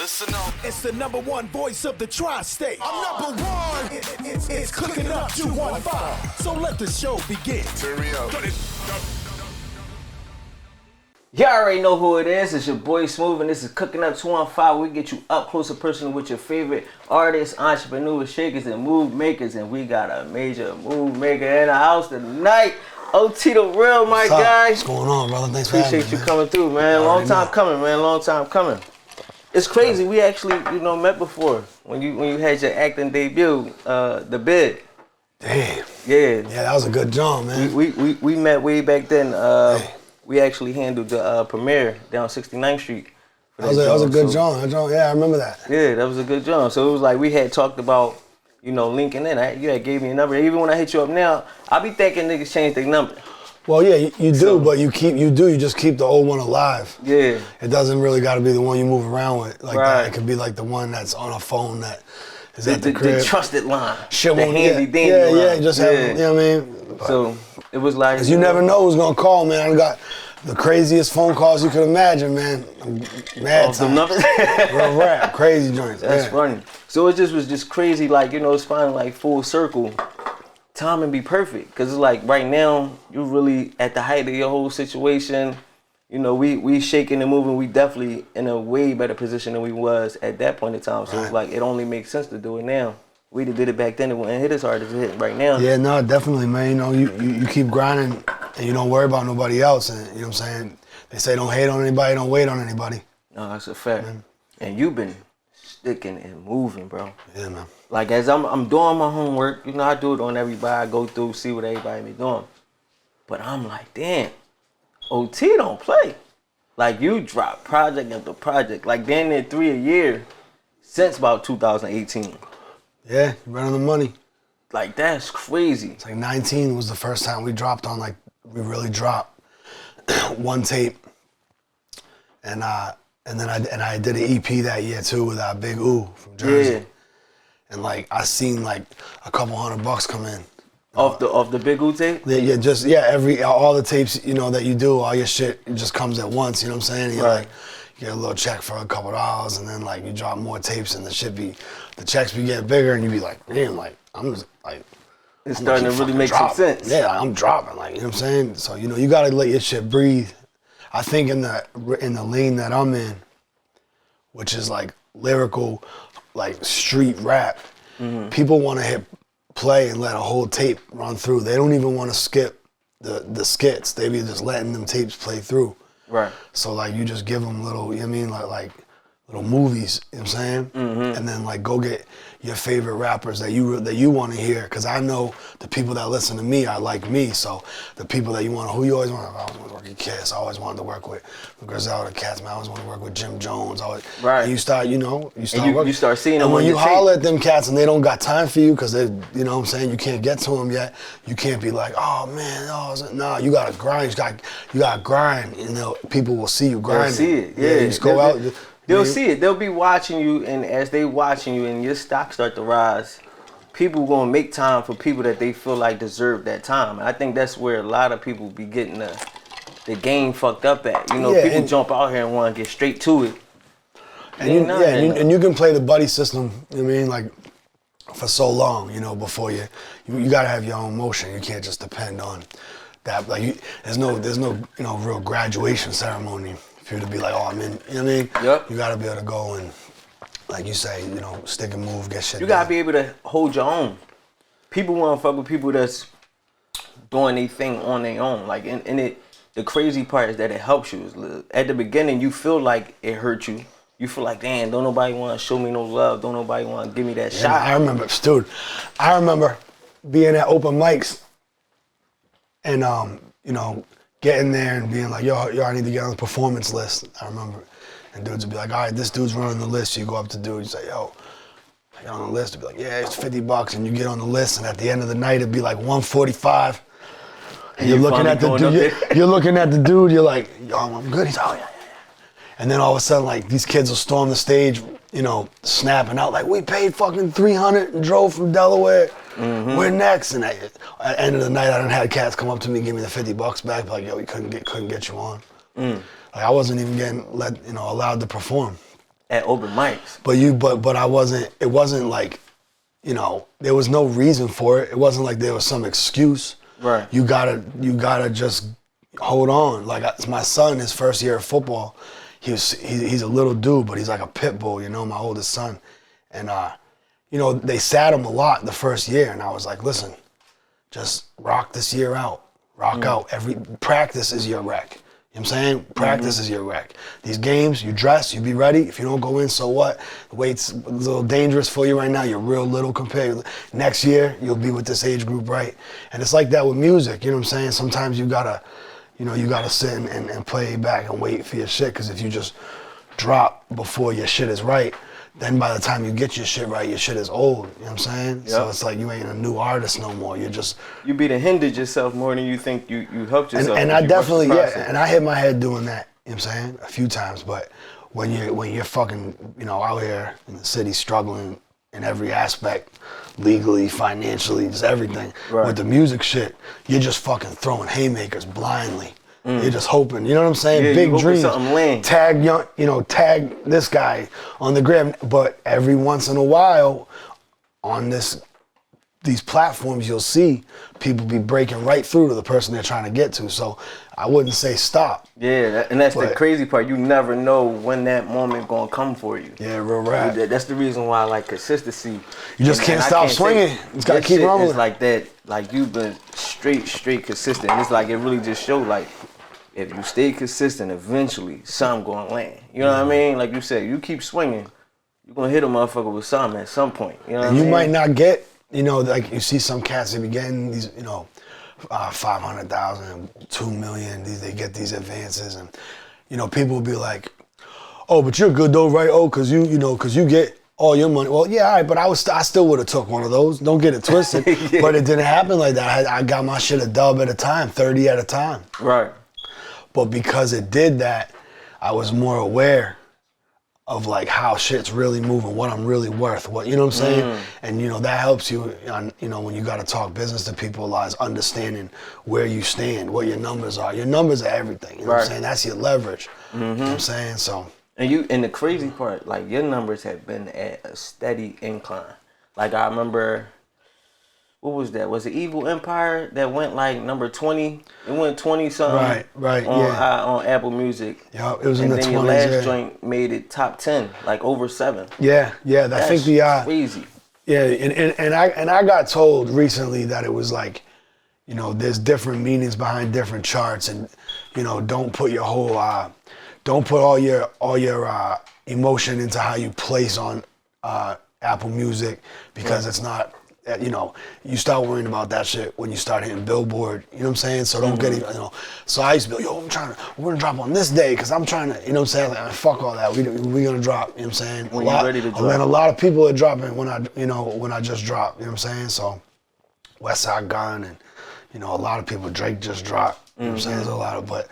Listen up. It's the number one voice of the tri-state. I'm number one. It's Cooking Up 215. So let the show begin. Turn me up. Y'all already know who it is. It's your boy Smooth, and this is Cooking Up 215. We get you up close and personal with your favorite artists, entrepreneurs, shakers, and move makers. And we got a major move maker in the house tonight. OT the Real, my guy. What's going on, brother? Thanks for having me. Appreciate you coming through, man. Long time coming, man. Long time coming. It's crazy. We actually, met before when you had your acting debut, The Bid. Damn. Yeah. Yeah, that was a good job, man. We met way back then. We actually handled the premiere down 69th Street. That was a good job. Yeah, I remember that. Yeah, that was a good job. So it was like we had talked about, linking in. You had gave me a number. Even when I hit you up now, I be thinking niggas change their number. Well, yeah, you do, but you just keep the old one alive. Yeah. It doesn't really got to be the one you move around with like Right. that. It could be like the one that's on a phone that is at the crib. The trusted line. Shit the won't, handy dandy line. Yeah, just have, you know what I mean? But, So it was like. cause you never know who's gonna call, man. I got the craziest phone calls you could imagine, man. Mad Some time. numbers. Real rap, crazy joints. That's yeah. funny. So it just was just crazy, like, it's finally like full circle. Timing be perfect. Cause it's like right now, you're really at the height of your whole situation. We shaking and moving. We definitely in a way better position than we was at that point in time. So it's like, it only makes sense to do it now. We did it back then, it wouldn't hit as hard as it hit right now. Yeah, no, definitely, man. You keep grinding and you don't worry about nobody else. And you know what I'm saying? They say don't hate on anybody, don't wait on anybody. No, that's a fact. And you've been sticking and moving, bro. Yeah, man. Like as I'm doing my homework, I do it on everybody. I go through, see what everybody be doing. But I'm like, damn, OT don't play. Like you drop project after project. Like damn near 3 a year since about 2018. Yeah, you run on the money. Like that's crazy. It's like 19 was the first time we dropped on, like we really dropped one tape. And then I did an EP that year too with our Big Ooh from Jersey. Yeah. And like I seen like a couple $100 come in. Off the Big Ooh tape? Yeah, all the tapes, that you do, all your shit, it just comes at once, you know what I'm saying? And you're Right. like, you get a little check for a couple dollars and then like you drop more tapes and the checks be getting bigger and you be like, damn, like I'm just like It's I'm starting to keep really fucking make dropping. some sense. Yeah, like, I'm dropping, like, you know what I'm saying? So, you gotta let your shit breathe. I think in the lane that I'm in, which is like lyrical, like street rap, people wanna hit play and let a whole tape run through. They don't even wanna skip the skits. They be just letting them tapes play through. Right. So like you just give them little, you know what I mean, like little movies, you know what I'm saying? And then like go get your favorite rappers that you want to hear, because I know the people that listen to me are like me. So the people that who you always want, I always want to work with Kiss. I always wanted to work with Griselda Cats, man. I always want to work with Jim Jones. Right. And you start, You start seeing them and when on you your tape. holler at them cats and they don't got time for you because they, you know what I'm saying, you can't get to them yet. You can't be like, oh man, no, you gotta grind. You gotta grind. People will see you grinding. They'll see it. Yeah. you just go out. They'll see it. They'll be watching you, and as they watching you and your stock start to rise, people gonna make time for people that they feel like deserve that time. And I think that's where a lot of people be getting the game fucked up at. People jump out here and want to get straight to it. And you can play the buddy system, you know what I mean, like for so long, before you gotta have your own motion. You can't just depend on that. Like there's no real graduation ceremony for you to be like, oh, I'm in, you know what I mean? Yep. You gotta be able to go and, like you say, stick and move, get shit You done. gotta be able to hold your own. People want to fuck with people that's doing their thing on their own. Like, the crazy part is that it helps you. At the beginning, you feel like it hurt you. You feel like, damn, don't nobody want to show me no love. Don't nobody want to give me that shot. I remember being at open mics and, getting there and being like, yo, I need to get on the performance list. I remember. And dudes would be like, all right, this dude's running the list. So you go up to dude, you say, yo, I get on the list. They'd be like, yeah, it's $50. And you get on the list, and at the end of the night, it'd be like $145. And you're looking at the dude. You're looking at the dude. You're like, yo, I'm good. He's, oh yeah. And then all of a sudden, like, these kids will storm the stage, snapping out like, we paid fucking $300 and drove from Delaware. We're next. And at the end of the night, I done had cats come up to me, give me the $50 back, like, yo, we couldn't get you on. Like, I wasn't even getting allowed to perform. at open mics. But I wasn't. It wasn't like, you know, there was no reason for it. It wasn't like there was some excuse. Right. You gotta just hold on. Like my son, his first year of football, he's a little dude, but he's like a pit bull. You know, my oldest son, and you know, they sat him a lot the first year, and I was like, listen, just rock this year out. Rock out. Every practice is your rec. You know what I'm saying? Practice is your rec. These games, you dress, you be ready. If you don't go in, so what? The weight's a little dangerous for you right now. You're real little compared. Next year, you'll be with this age group, right? And it's like that with music. You know what I'm saying? Sometimes you gotta sit and play back and wait for your shit. Because if you just drop before your shit is right, then by the time you get your shit right, your shit is old. You know what I'm saying? Yep. So it's like you ain't a new artist no more. You're just... You be the hindered yourself more than you think you helped yourself. And I definitely, and I hit my head doing that, you know what I'm saying? A few times. But when you're fucking, you know, out here in the city struggling in every aspect, legally, financially, just everything, with the music shit, you're just fucking throwing haymakers blindly. You're just hoping, you know what I'm saying? Yeah, big dreams. Tag this guy on the gram. But every once in a while, on these platforms, you'll see people be breaking right through to the person they're trying to get to. So I wouldn't say stop. Yeah, and that's the crazy part. You never know when that moment gonna come for you. Yeah, real rap. That's the reason why I like consistency. You just can't stop swinging. You just gotta keep rolling. It's like that. Like you've been straight consistent. And it's like it really just showed like, if you stay consistent, eventually something gonna land. You know what I mean? Like you said, you keep swinging, you're gonna hit a motherfucker with something at some point. You know what I mean? You might not get, you know, like you see some cats that be getting these, you know, 500,000, 2 million. They get these advances, and you know, people will be like, "Oh, but you're good though, right? Oh, cause you get all your money." Well, yeah, all right, but I still would have took one of those. Don't get it twisted. Yeah. But it didn't happen like that. I got my shit a dub at a time, 30 at a time. Right. But because it did that, I was more aware of like how shit's really moving, what I'm really worth, what, you know what I'm saying? And you know, that helps you on, you know, when you gotta talk business to people, a lot is understanding where you stand, what your numbers are. Your numbers are everything, you know what I'm saying? That's your leverage. You know what I'm saying? So and the crazy part, like your numbers have been at a steady incline. Like I remember, what was that? Was it Evil Empire that went like number 20? It went 20 something. Right, on Apple Music. Yeah, it was in the 20s. And then your last joint made it top 10, like over 7. Yeah. I think the crazy. Yeah, and I got told recently that it was like, you know, there's different meanings behind different charts, and you know, don't put your whole don't put all your emotion into how you place on Apple Music, because it's not. You know, you start worrying about that shit when you start hitting Billboard. You know what I'm saying? So don't get, you know. So I used to be like, yo, we're gonna drop on this day because I'm trying to, you know what I'm saying? Like, fuck all that. We gonna drop. You know what I'm saying? When you're ready to drop. And a lot of people are dropping when I just drop. You know what I'm saying? So Westside Gun and, you know, a lot of people. Drake just dropped. You know what I'm saying? There's a lot of, but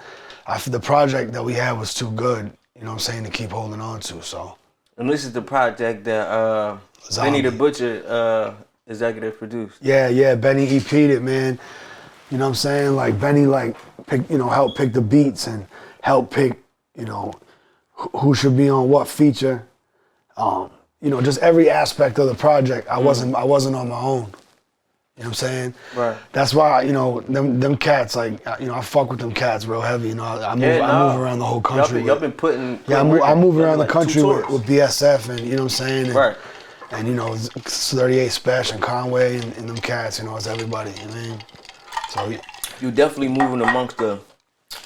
the project that we had was too good. You know what I'm saying? To keep holding on to. So. And this is the project that Benny the Butcher. Executive produced. Yeah, Benny EP'd it, man. You know what I'm saying? Like Benny, like helped pick the beats and help pick, you know, who should be on what feature. You know, just every aspect of the project. I wasn't on my own. You know what I'm saying? Right. That's why, you know, them cats, like, you know, I fuck with them cats real heavy. You know, I move around the whole country. Y'all been putting. Yeah, I move around the country with BSF, and you know what I'm saying? And, right. And you know, 38 Special and Conway and them cats, you know, it's everybody, you know what I mean? So you definitely moving amongst the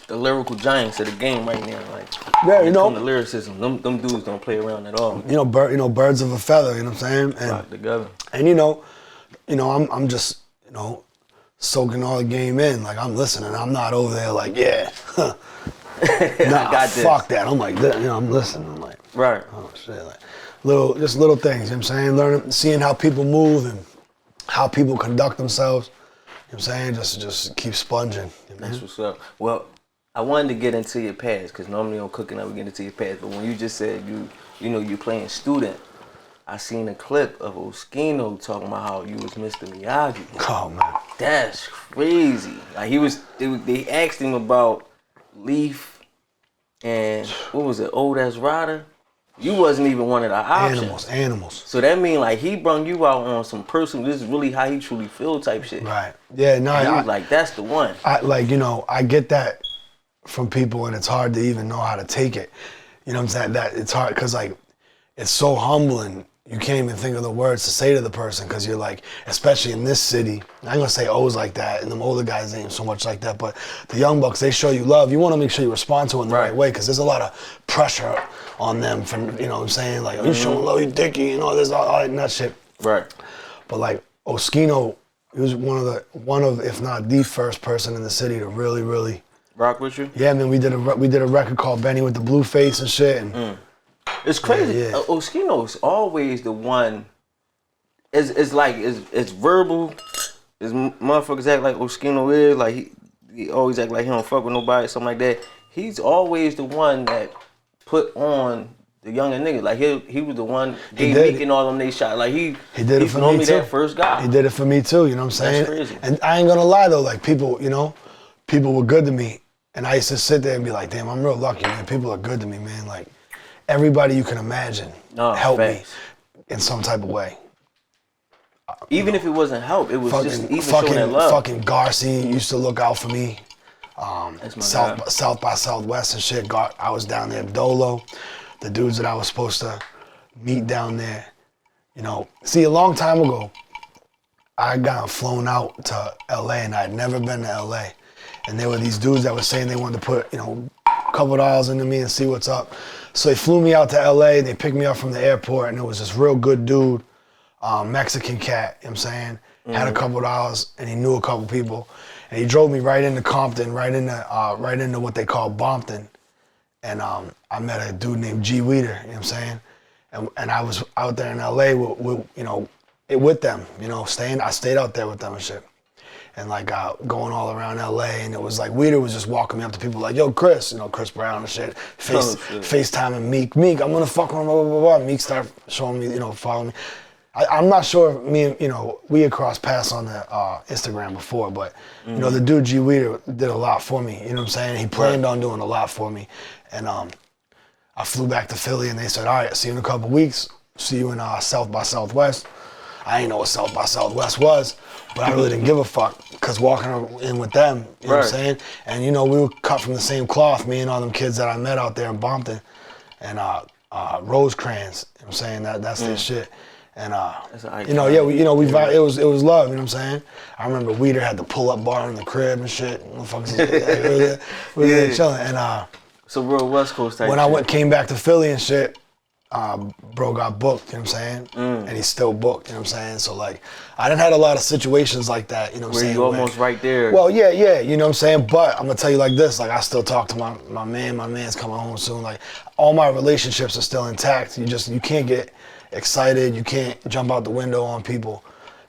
lyrical giants of the game right now. Like, yeah, you know, the lyricism, them dudes don't play around at all. You know, birds of a feather, you know what I'm saying? And rock together. And you know, I'm just, you know, soaking all the game in. Like I'm listening. I'm not over there like, yeah, nah, I got this. Fuck that. I'm like, you know, I'm listening. I'm like, right. Oh shit, like. Little things, you know what I'm saying? Learning, seeing how people move and how people conduct themselves. You know what I'm saying? Just keep sponging. You know? That's what's up. Well, I wanted to get into your past, because normally on Cooking Up we get into your past, but when you just said you playing student, I seen a clip of Oskino talking about how you was Mr. Miyagi. Oh man. That's crazy. Like they asked him about Leaf and what was it, Old As Rider? You wasn't even one of the options. Animals. So that mean like he brung you out on some personal, this is really how he truly feel type shit. Right. Yeah, no. He was like, that's the one. I get that from people, and it's hard to even know how to take it. You know what I'm saying? That it's hard because like it's so humbling. You can't even think of the words to say to the person because you're like, especially in this city, I ain't gonna say O's like that, and them older guys ain't so much like that, but the young bucks, they show you love. You want to make sure you respond to it in the right way because there's a lot of pressure on them from, you know what I'm saying? Like, you showing love, you dicky, you know, there's all that shit. Right. But like Oskino, he was one of, if not the first person in the city to really, really rock with you? Yeah, man, we did a record called Benny with the Blue Face and shit, and it's crazy. Yeah. Oskino's always the one. It's like it's verbal. It's motherfuckers act like Oskino is like he always act like he don't fuck with nobody, something like that. He's always the one that put on the younger niggas. Like he was the one making all them they shot. Like he did it for me too. That first guy. He did it for me too. You know what I'm saying? That's crazy. And I ain't gonna lie though, like people, you know, people were good to me, and I used to sit there and be like, damn, I'm real lucky, man. People are good to me, man. Like. Everybody you can imagine helped me in some type of way. Even if it wasn't help, it was just even showing that love. Fucking Garcia used to look out for me. South by Southwest and shit. I was down there, Dolo. The dudes that I was supposed to meet down there. You know, see, a long time ago, I got flown out to LA and I had never been to LA. And there were these dudes that were saying they wanted to put, you know, a couple dollars into me and see what's up. So they flew me out to LA, they picked me up from the airport, and it was this real good dude, Mexican cat, you know what I'm saying? Had a couple dollars, and he knew a couple people. And he drove me right into Compton, right into what they call Bompton. And I met a dude named G. Weeder, you know what I'm saying? And I was out there in LA with them, you know, I stayed out there with them and shit. And like going all around LA, and it was like Weeder was just walking me up to people like, yo, Chris, you know, Chris Brown and shit. FaceTiming Meek, I'm gonna fuck with him, blah, blah, blah. Meek started showing me, you know, following me. I'm not sure if we had crossed paths on the Instagram before, but you know, the dude G Weeder did a lot for me, you know what I'm saying? He planned on doing a lot for me. And I flew back to Philly and they said, all right, see you in a couple weeks. See you in South by Southwest. I didn't know what South by Southwest was, but I really didn't give a fuck because walking in with them, you know what I'm saying? And you know, we were cut from the same cloth, me and all them kids that I met out there in Bompton and Rosecrans, you know what I'm saying? That's their shit. And it was love, you know what I'm saying? I remember Weeder had the pull-up bar in the crib and shit. Motherfuckers we were there chilling. And so real West Coast type when shit. I came back to Philly and shit, bro got booked, you know what I'm saying? And he's still booked, you know what I'm saying? So like, I done had a lot of situations like that, you know what I'm saying? Where you almost right there. Well, yeah, you know what I'm saying? But I'm gonna tell you like this, like I still talk to my man's coming home soon. Like all my relationships are still intact. You can't get excited, you can't jump out the window on people.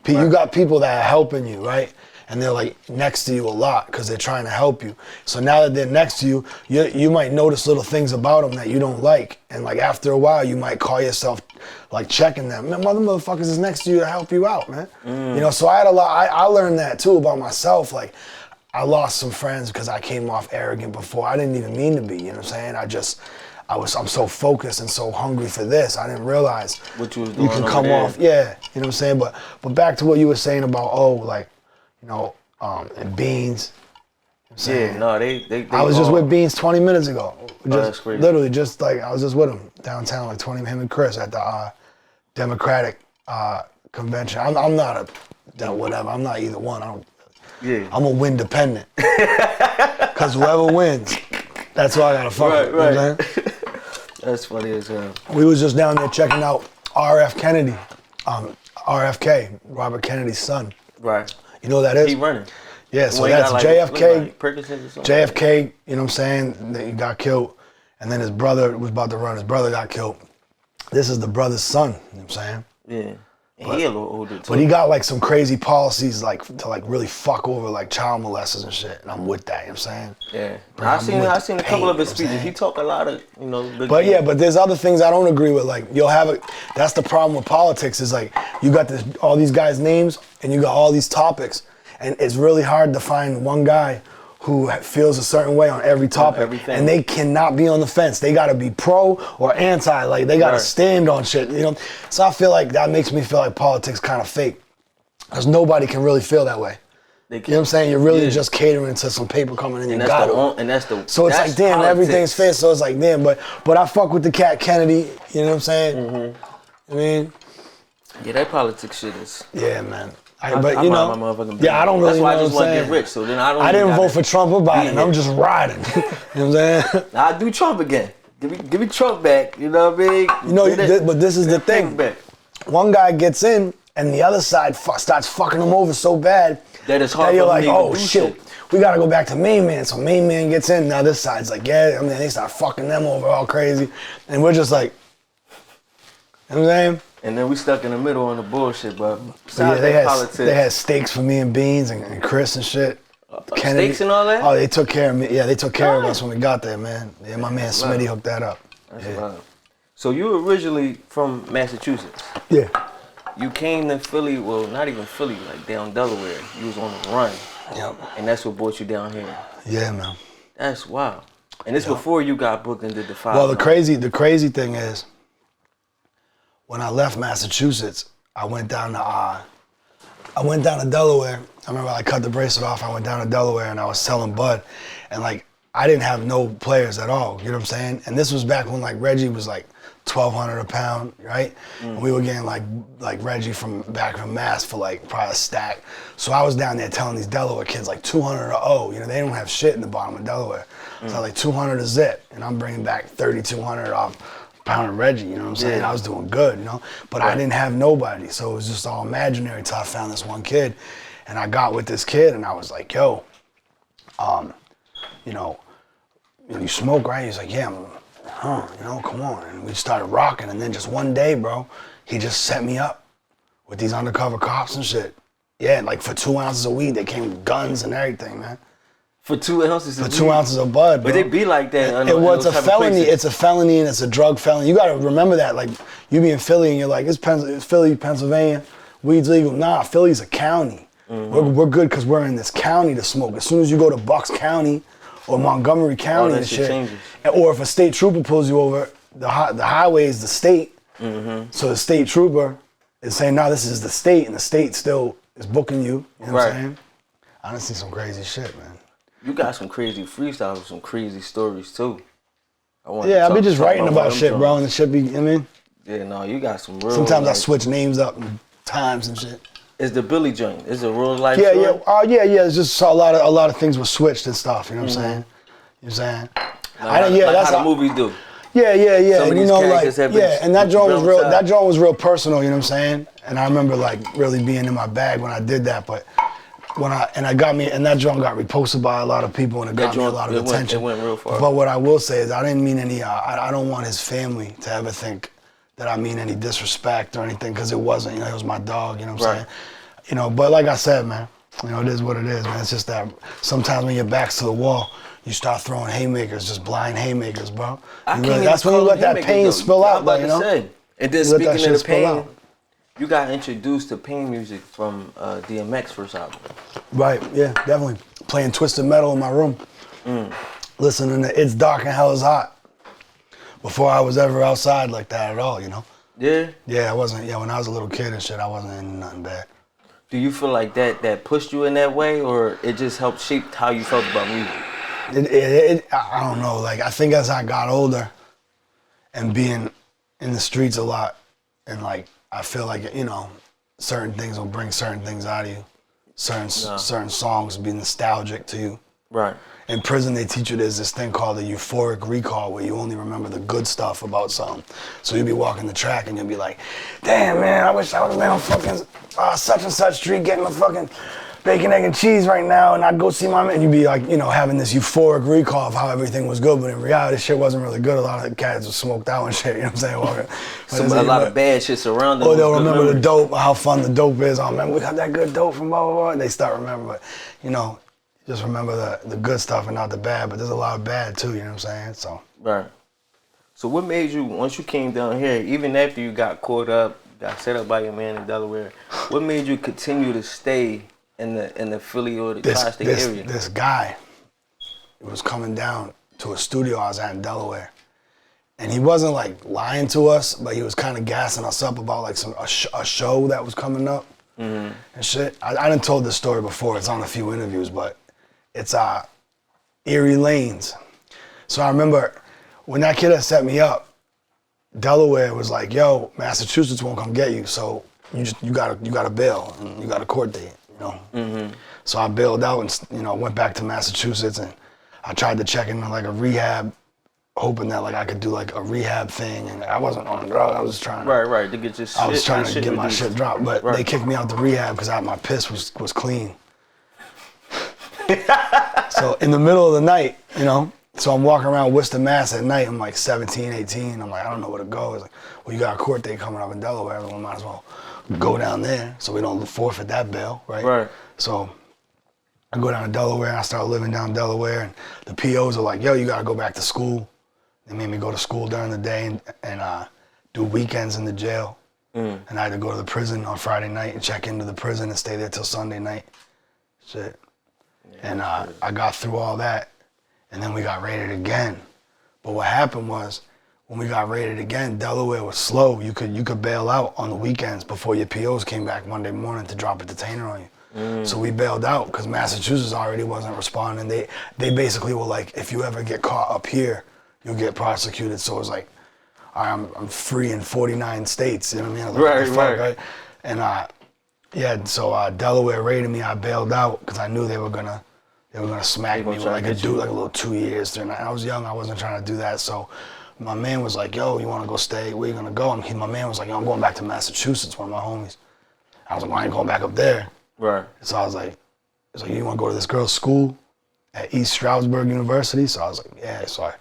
You got people that are helping you, right? And they're like next to you a lot because they're trying to help you. So now that they're next to you, you might notice little things about them that you don't like. And like after a while, you might call yourself like checking them. Man, motherfuckers is next to you to help you out, man. You know, so I had a lot, I learned that too about myself. Like I lost some friends because I came off arrogant before. I didn't even mean to be, you know what I'm saying? I'm so focused and so hungry for this. I didn't realize what you was doing can come off, you know what I'm saying? But back to what you were saying about, and Beans. You know what I'm saying? They I was just with Beans 20 minutes ago. That's crazy. Literally, just like, I was just with him downtown, like him and Chris at the Democratic convention. I'm not whatever. I'm not either one. I'm a win dependent. Because whoever wins, that's who I gotta fuck with. Right. You know what I'm saying? That's funny as hell. We was just down there checking out R.F. Kennedy, RFK, Robert Kennedy's son. Right. You know who that is? He running. Yeah, so that's JFK. JFK, you know what I'm saying? He got killed. And then his brother was about to run. His brother got killed. This is the brother's son, you know what I'm saying? Yeah. And he a little older too. But he got like some crazy policies like to like really fuck over like child molesters and shit. And I'm with that, you know what I'm saying? Yeah. I seen a couple of his speeches. He talk a lot of, good But yeah, but there's other things I don't agree with. Like that's the problem with politics is like you got all these guys' names and you got all these topics. And it's really hard to find one guy who feels a certain way on every topic, and they cannot be on the fence. They got to be pro or anti. Like they got to stand on shit. You know. So I feel like that makes me feel like politics kind of fake, because nobody can really feel that way. You know what I'm saying? You're really just catering to some paper coming in. So it's like, damn, everything's fair. So it's like, damn, but I fuck with the cat Kennedy. You know what I'm saying? Mm-hmm. I mean, yeah, that politics shit is. Yeah, man. I don't really That's why I just want to get rich. So then I didn't vote for Trump or Biden. I'm just riding. You know what I'm saying? I do Trump again. Give me Trump back. You know what I mean? You know, but this is the thing. One guy gets in, and the other side starts fucking him over so bad that it's hard. You're like, oh shit, we gotta go back to main man. So main man gets in. Now this side's like, yeah. I mean, they start fucking them over all crazy, and we're just like, you know what I'm saying? And then we stuck in the middle on the bullshit, but yeah, they had steaks for me and Beans and Chris and shit. Kennedy. Steaks and all that? Oh, they took care of me. Yeah, they took care of us when we got there, man. Yeah, my man Smitty hooked that up. That's wild. So you were originally from Massachusetts? Yeah. You came to Philly, well, not even Philly, like down Delaware. You was on the run. Yep. And that's what brought you down here. Yeah, man. That's wild. And it's before you got booked into the file. Well, the crazy thing is, when I left Massachusetts, I went down to Delaware. I remember I cut the bracelet off. I went down to Delaware and I was selling bud, and like I didn't have no players at all. You know what I'm saying? And this was back when like Reggie was like $1,200 a pound, right? And we were getting like Reggie from Mass for like probably a stack. So I was down there telling these Delaware kids like 200 or oh, you know, they don't have shit in the bottom of Delaware. So like 200 a zip, and I'm bringing back 3,200 off pound of Reggie, you know what I'm saying? I was doing good, you know? But I didn't have nobody, so it was just all imaginary until I found this one kid. And I got with this kid, and I was like, yo, you know, you smoke, right? He's like, yeah, you know, come on. And we started rocking, and then just one day, bro, he just set me up with these undercover cops and shit. Yeah, like for 2 ounces of weed, they came with guns and everything, man. For 2 ounces of weed? For 2 ounces of bud, bro. But it be like that. It's a felony. It's a felony and it's a drug felony. You gotta remember that. Like, you be in Philly and you're like, it's Philly, Pennsylvania, weed's legal. Nah, Philly's a county. We're good because we're in this county to smoke. As soon as you go to Bucks County or Montgomery County and shit, or if a state trooper pulls you over, the highway is the state. So the state trooper is saying, no, this is the state, and the state still is booking you. You know what I'm saying? I done seen some crazy shit, man. You got some crazy freestyles, some crazy stories too. I be just writing about shit, bro, and the shit be, I mean. Yeah, no, you got some real. Sometimes I switch names up and times and shit. Is the Billy joint? Is it real life? Yeah, story? Yeah. It's just a lot of things were switched and stuff. You know what I'm saying? You know what I'm saying? That's how the movies do. Yeah. Some and you know, like, and that joint was real. That joint was real personal. You know what I'm saying? And I remember like really being in my bag when I did that, but. And that joint got reposted by a lot of people, and it got me a lot of attention. It went real far. But what I will say is I didn't mean any, I don't want his family to ever think that I mean any disrespect or anything, because it wasn't, you know, it was my dog, you know what I'm saying? You know, but like I said, man, you know, it is what it is, man. It's just that sometimes when your back's to the wall, you start throwing haymakers, just blind haymakers, bro. That's when you let that pain spill out, you know? And then speaking of the pain, you got introduced to pain music from DMX first album. Right, yeah, definitely. Playing Twisted Metal in my room. Listening to It's Dark and Hell is Hot. Before I was ever outside like that at all, you know? Yeah? Yeah, I wasn't, when I was a little kid and shit, I wasn't in nothing bad. Do you feel like that pushed you in that way, or it just helped shape how you felt about music? I don't know, like, I think as I got older and being in the streets a lot, and like, I feel like, you know, certain things will bring certain things out of you. Certain songs will be nostalgic to you. Right. In prison, they teach you there's this thing called a euphoric recall, where you only remember the good stuff about something. So you'll be walking the track and you'll be like, damn, man, I wish I was down fucking such and such street getting my fucking bacon, egg, and cheese right now, and I'd go see my man. And you'd be like, you know, having this euphoric recall of how everything was good, but in reality, shit wasn't really good. A lot of the cats were smoked out and shit, you know what I'm saying? A lot of bad shit surrounding them. Or they'll remember the dope, how fun the dope is. Oh, man, we got that good dope from blah, blah, blah. And they start remembering, but, you know, just remember the good stuff and not the bad, but there's a lot of bad too, you know what I'm saying? So. Right. So what made you, once you came down here, even after you got caught up, got set up by your man in Delaware, what made you continue to stay in the Philly or the tri-state area? This guy was coming down to a studio I was at in Delaware. And he wasn't like lying to us, but he was kind of gassing us up about like a show that was coming up and shit. I done told this story before. It's on a few interviews, but it's Erie Lanes. So I remember when that kid had set me up, Delaware was like, "Yo, Massachusetts won't come get you, so you got to bail and you got a court date, you know." So I bailed out and went back to Massachusetts, and I tried to check into like a rehab, hoping that like I could do like a rehab thing, and I wasn't on drugs. I was trying to get your shit. I was trying to get my reduced. shit dropped, but they kicked me out the rehab because my piss was clean. So in the middle of the night, so I'm walking around Worcester, Mass at night. I'm like 17, 18. I'm like, I don't know where to go. It's like, well, you got a court date coming up in Delaware. We might as well go down there so we don't forfeit that bail, right? Right. So I go down to Delaware, and I start living down Delaware, and the POs are like, yo, you gotta go back to school. They made me go to school during the day and do weekends in the jail. And I had to go to the prison on Friday night and check into the prison and stay there till Sunday night. Shit. And I got through all that, and then we got raided again. But what happened was, when we got raided again, Delaware was slow. You could bail out on the weekends before your POs came back Monday morning to drop a detainer on you. So we bailed out because Massachusetts already wasn't responding. They basically were like, if you ever get caught up here, you'll get prosecuted. So it was like, I'm free in 49 states. You know what I mean? I was like, right. And so Delaware raided me. I bailed out because I knew they were gonna smack me with like a 2 years. And I was young. I wasn't trying to do that. So my man was like, yo, you want to go stay? Where you gonna go? And my man was like, yo, I'm going back to Massachusetts. One of my homies. I was like, well, I ain't going back up there. Right. So I was like, you want to go to this girl's school at East Stroudsburg University? So I was like, yeah. So I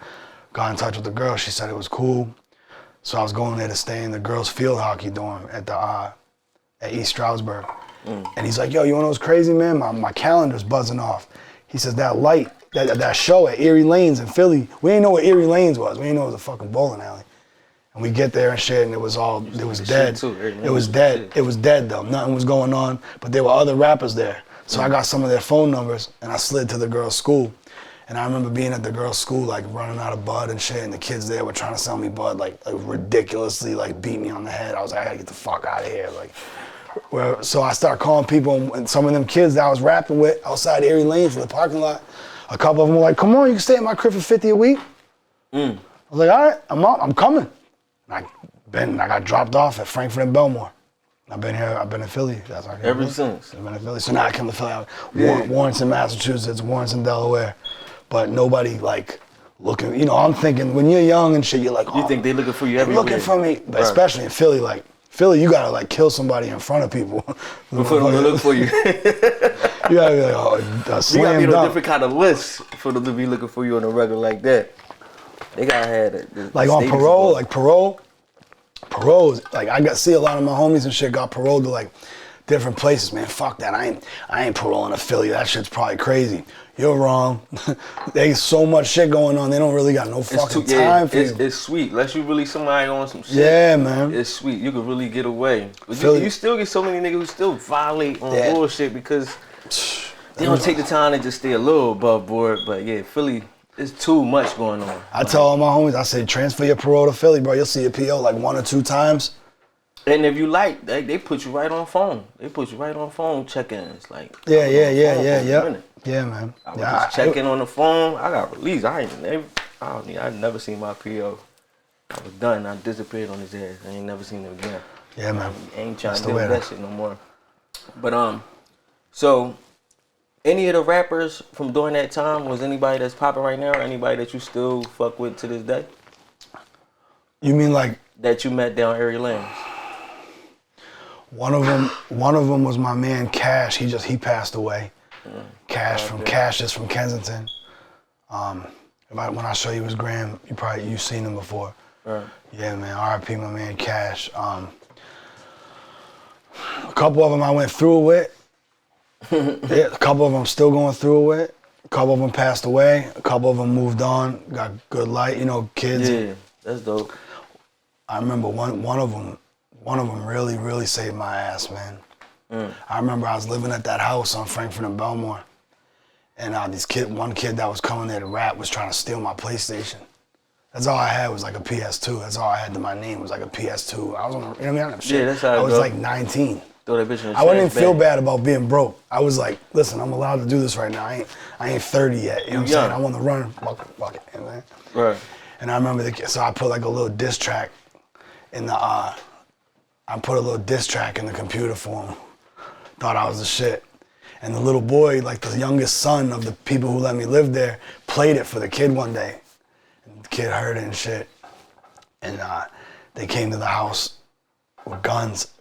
got in touch with the girl. She said it was cool. So I was going there to stay in the girls' field hockey dorm at East Stroudsburg. And he's like, yo, you want to know what's crazy, man? My calendar's buzzing off. He says that light, that show at Erie Lanes in Philly, we didn't know what Erie Lanes was. We didn't know it was a fucking bowling alley. And we get there and shit, and it was dead. It was dead. It was dead though. Nothing was going on, but there were other rappers there. So I got some of their phone numbers, and I slid to the girls' school. And I remember being at the girls' school, like running out of bud and shit, and the kids there were trying to sell me bud, like ridiculously, like beat me on the head. I was like, I gotta get the fuck out of here, like. So I started calling people, and some of them kids that I was rapping with outside Erie Lanes in the parking lot, a couple of them were like, come on, you can stay at my crib for $50 a week. I was like, all right, I'm coming. And I got dropped off at Frankfurt and Belmore. I've been here, I've been in Philly. Ever since. I've been in Philly. So now I come to Philly. Warrenton, Massachusetts, Warrenton, Delaware. But nobody like looking, I'm thinking when you're young and shit, you're like, you think they looking for you everywhere. Looking for me, but especially in Philly, like, Philly, you gotta like kill somebody in front of people. Before them to look for you. You gotta be like, you gotta be on a different kind of list for them to be looking for you on a regular like that. They gotta have it. Like on parole, parole is, like I see a lot of my homies and shit got paroled to like different places, man. Fuck that. I ain't paroling to Philly. That shit's probably crazy. You're wrong. There's so much shit going on. They don't really got no fucking time for you. It's sweet. Unless you really somebody on some shit. Yeah, man. It's sweet. You can really get away. But you still get so many niggas who still violate on bullshit because they don't take the time to just stay a little above board. But yeah, Philly, there's too much going on. I tell all my homies, I say, transfer your parole to Philly, bro. You'll see your PO like 1 or 2 times. And if you like, they put you right on phone. They put you right on phone check-ins. Like, yeah. Yeah, man. I was just checking on the phone. I got released. I never seen my PO. I was done. I disappeared on his ass. I ain't never seen him again. Yeah, man. I ain't trying to deal with that shit no more. But so any of the rappers from during that time, was anybody that's popping right now, or anybody that you still fuck with to this day? You mean like that you met down Erie Lanes? One of them was my man Cash. He passed away. Cash is from Kensington. When I show you his gram, you've seen him before. Right. Yeah, man. R.I.P. my man Cash. A couple of them I went through with. Yeah, a couple of them I'm still going through with. A couple of them passed away. A couple of them moved on. Got good light, kids. Yeah, that's dope. I remember one of them really, really saved my ass, man. I remember I was living at that house on Frankfurt and Belmore, And one kid that was coming there to rap was trying to steal my PlayStation. That's all I had was like a PS2. That's all I had to my name was like a PS2. I was on, you know what I mean? I don't have shit. Yeah, that's how it I was go. like 19. Throw that bitch in the I wouldn't even trash feel bag. bad about being broke. I was like, listen, I'm allowed to do this right now. I ain't 30 yet. You know what I'm saying? I want to run. Fuck it. You know what I'm saying? Right. And I remember, so I put like a little diss track in the, I put a little diss track in the computer for him. Thought I was the shit. And the little boy, like the youngest son of the people who let me live there, played it for the kid one day. And the kid heard it and shit. And they came to the house with guns.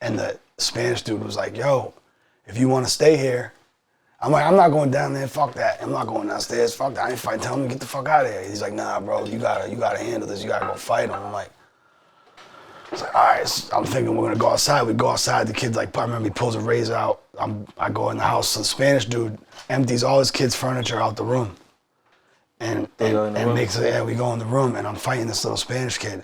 And the Spanish dude was like, yo, if you want to stay here. I'm like, I'm not going down there, fuck that. I'm not going downstairs, fuck that. I ain't fighting, tell him to get the fuck out of here. He's like, nah, bro, you gotta handle this. You gotta go fight him. I'm like, it's like, all right, so I'm thinking we're gonna go outside. We go outside, the kid's like, I remember he pulls a razor out. I go in the house, so the Spanish dude empties all his kids' furniture out the room. And makes it, yeah, we go in the room and I'm fighting this little Spanish kid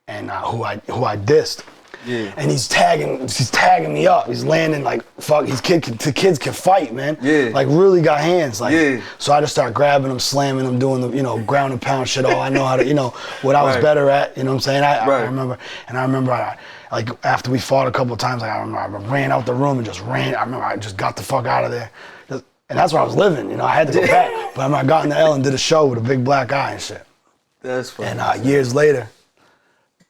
and who I dissed. Yeah. And he's tagging me up. He's landing like, fuck, the kids can fight, man. Yeah. Like really got hands. Like, yeah. So I just start grabbing him, slamming him, doing the, ground and pound shit. All I know how to, what I was better at, you know what I'm saying? I remember, like after we fought a couple of times, like I ran out the room and just ran. I remember I just got the fuck out of there. And that's where I was living, I had to go back. But I got in the L and did a show with a big black eye and shit. That's funny. And years later,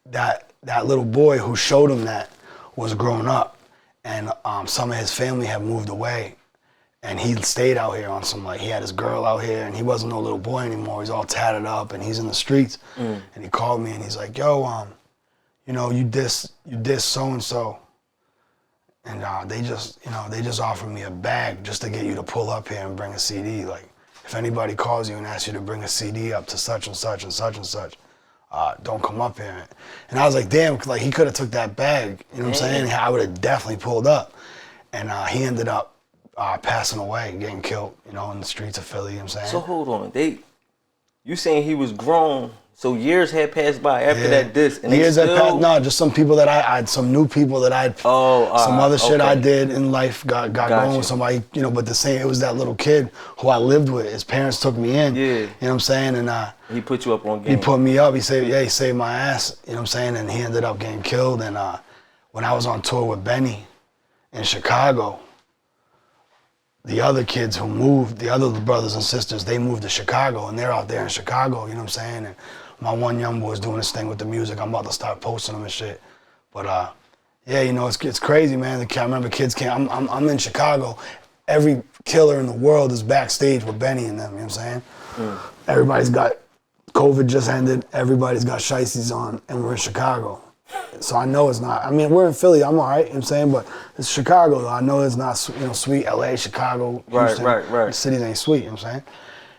that little boy who showed him that was grown up, and some of his family had moved away, and he stayed out here on some, like, he had his girl out here, and he wasn't no little boy anymore. He's all tatted up, and he's in the streets. And he called me, and he's like, yo, you diss so-and-so, and they just offered me a bag just to get you to pull up here and bring a CD. Like, if anybody calls you and asks you to bring a CD up to such and such and such and such, don't come up here. And I was like, damn, like he could have took that bag, you know what I'm saying? I would have definitely pulled up. And he ended up passing away, getting killed, in the streets of Philly, you know what I'm saying? So hold on, you saying he was grown, so years had passed by after that diss, and years had passed. No, just some people that I had, some new people that I'd, some other shit I did in life, got going with somebody, but the same, it was that little kid who I lived with. His parents took me in, you know what I'm saying? And he put you up on game. He put me up. He saved my ass, you know what I'm saying? And he ended up getting killed. And when I was on tour with Benny in Chicago, the other kids who moved, the other brothers and sisters, they moved to Chicago, and they're out there in Chicago, you know what I'm saying? And my one young boy's doing this thing with the music. I'm about to start posting them and shit. But it's crazy, man. I remember kids came. I'm in Chicago. Every killer in the world is backstage with Benny and them. You know what I'm saying? Everybody's got COVID just ended. Everybody's got shiesties on, and we're in Chicago. So I know it's not. I mean, we're in Philly. I'm all right. You know what I'm saying, but it's Chicago. Though. I know it's not. Sweet. LA, Chicago, Houston. Right. The cities ain't sweet. You know what I'm saying?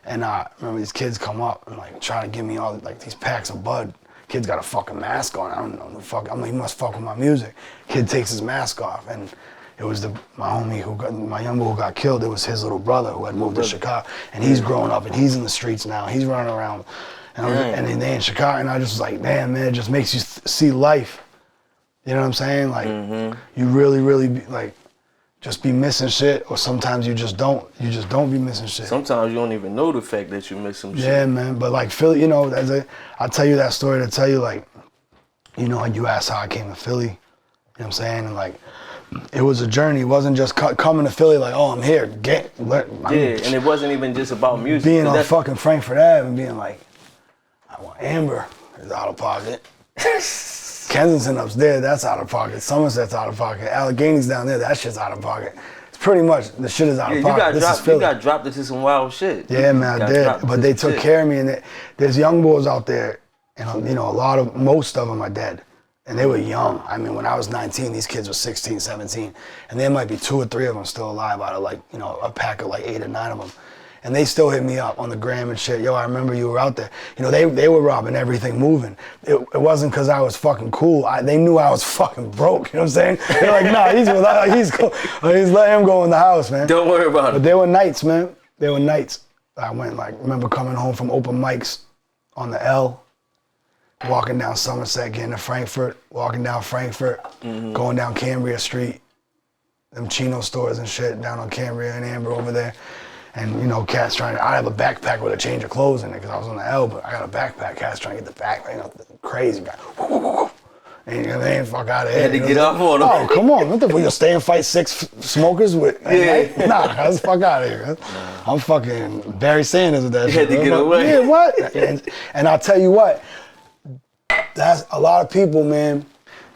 And I remember these kids come up and like try to give me all like these packs of bud. Kid's got a fucking mask on. I don't know the fuck. I'm like, he must fuck with my music. Kid takes his mask off, and it was my young boy who got killed. It was his little brother who had moved to Chicago, and he's grown up and he's in the streets now. He's running around, and they in Chicago. And I just was like, damn, man, it just makes you see life. You know what I'm saying? Like, you really, really like. Just be missing shit, or sometimes you just don't be missing shit. Sometimes you don't even know the fact that you miss some shit. Yeah, man. But like Philly, I'll tell you that story to tell you, like, you asked how I came to Philly. You know what I'm saying? And like, it was a journey. It wasn't just coming to Philly like, oh, I'm here. And it wasn't even just about music. Being on fucking Frankfurt Ave and being like, I want Amber is out of pocket. Kensington upstairs, that's out of pocket. Somerset's out of pocket. Allegheny's down there, that shit's out of pocket. It's pretty much, the shit is out of pocket. You got dropped into some wild shit. Yeah, man, I did. But they took care of me, and there's young boys out there, and most of them are dead. And they were young. I mean, when I was 19, these kids were 16, 17. And there might be 2 or 3 of them still alive out of a pack of 8 or 9 of them. And they still hit me up on the gram and shit. Yo, I remember you were out there. They were robbing everything moving. It wasn't because I was fucking cool. They knew I was fucking broke. You know what I'm saying? They're like, nah, he's cool. He's let him go in the house, man. Don't worry about it. But they were nights, man. They were nights. I went remember coming home from open mics on the L, walking down Somerset, getting to Frankfurt, walking down Frankfurt, going down Cambria Street, them Chino stores and shit down on Cambria and Amber over there. And, you know, cats I have a backpack with a change of clothes in it because I was on the L, but I got a backpack. Cats trying to get the backpack, you know, crazy guy. And you know, they ain't fuck out of here. Had to get up on them. Oh, come on. What the fuck? You'll stay and fight 6 smokers with? Yeah. Nah, let's fuck out of here. I'm fucking Barry Sanders with that You shit. had to get away. Yeah, what? And I'll tell you what, that's a lot of people, man.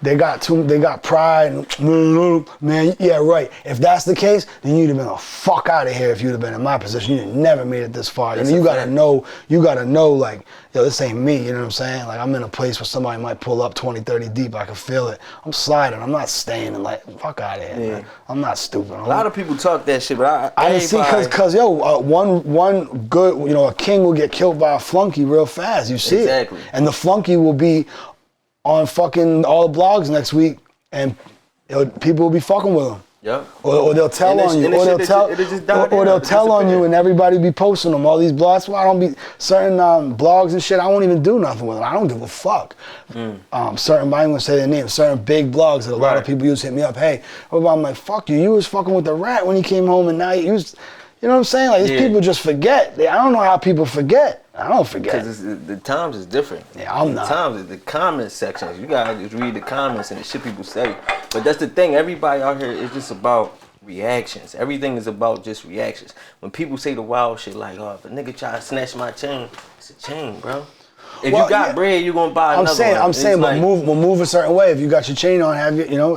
They got pride and, man, yeah, right. If that's the case, then you'd have been a fuck out of here if you'd have been in my position. You'd have never made it this far. You gotta know, like, yo, this ain't me, you know what I'm saying? Like, I'm in a place where somebody might pull up 20, 30 deep, I can feel it. I'm sliding, I'm not staying and like, fuck out of here, man. I'm not stupid. A lot of people talk that shit, but I didn't see, cause one good, you know, a king will get killed by a flunky real fast, you see it. And the flunky will be on fucking all the blogs next week, and people will be fucking with them. Yep. Or they'll tell on you. Or they'll tell on you, and everybody be posting them. All these blogs. That's why I don't be certain blogs and shit. I won't even do nothing with them. I don't give a fuck. Certain, I ain't gonna say their names. Certain big blogs that a lot of people use hit me up. Hey, I'm like, fuck you. You was fucking with the rat when he came home, and now you was. You know what I'm saying? Like, these people just forget. I don't know how people forget. I don't forget. Because the times is different. Yeah, I'm not. The times is the comment sections. You gotta just read the comments and the shit people say. But that's the thing. Everybody out here is just about reactions. Everything is about just reactions. When people say the wild shit like, oh, if a nigga try to snatch my chain, it's a chain, bro. If you got bread, you gonna buy another one. I'm saying, but we'll move a certain way. If you got your chain on, have you, you know,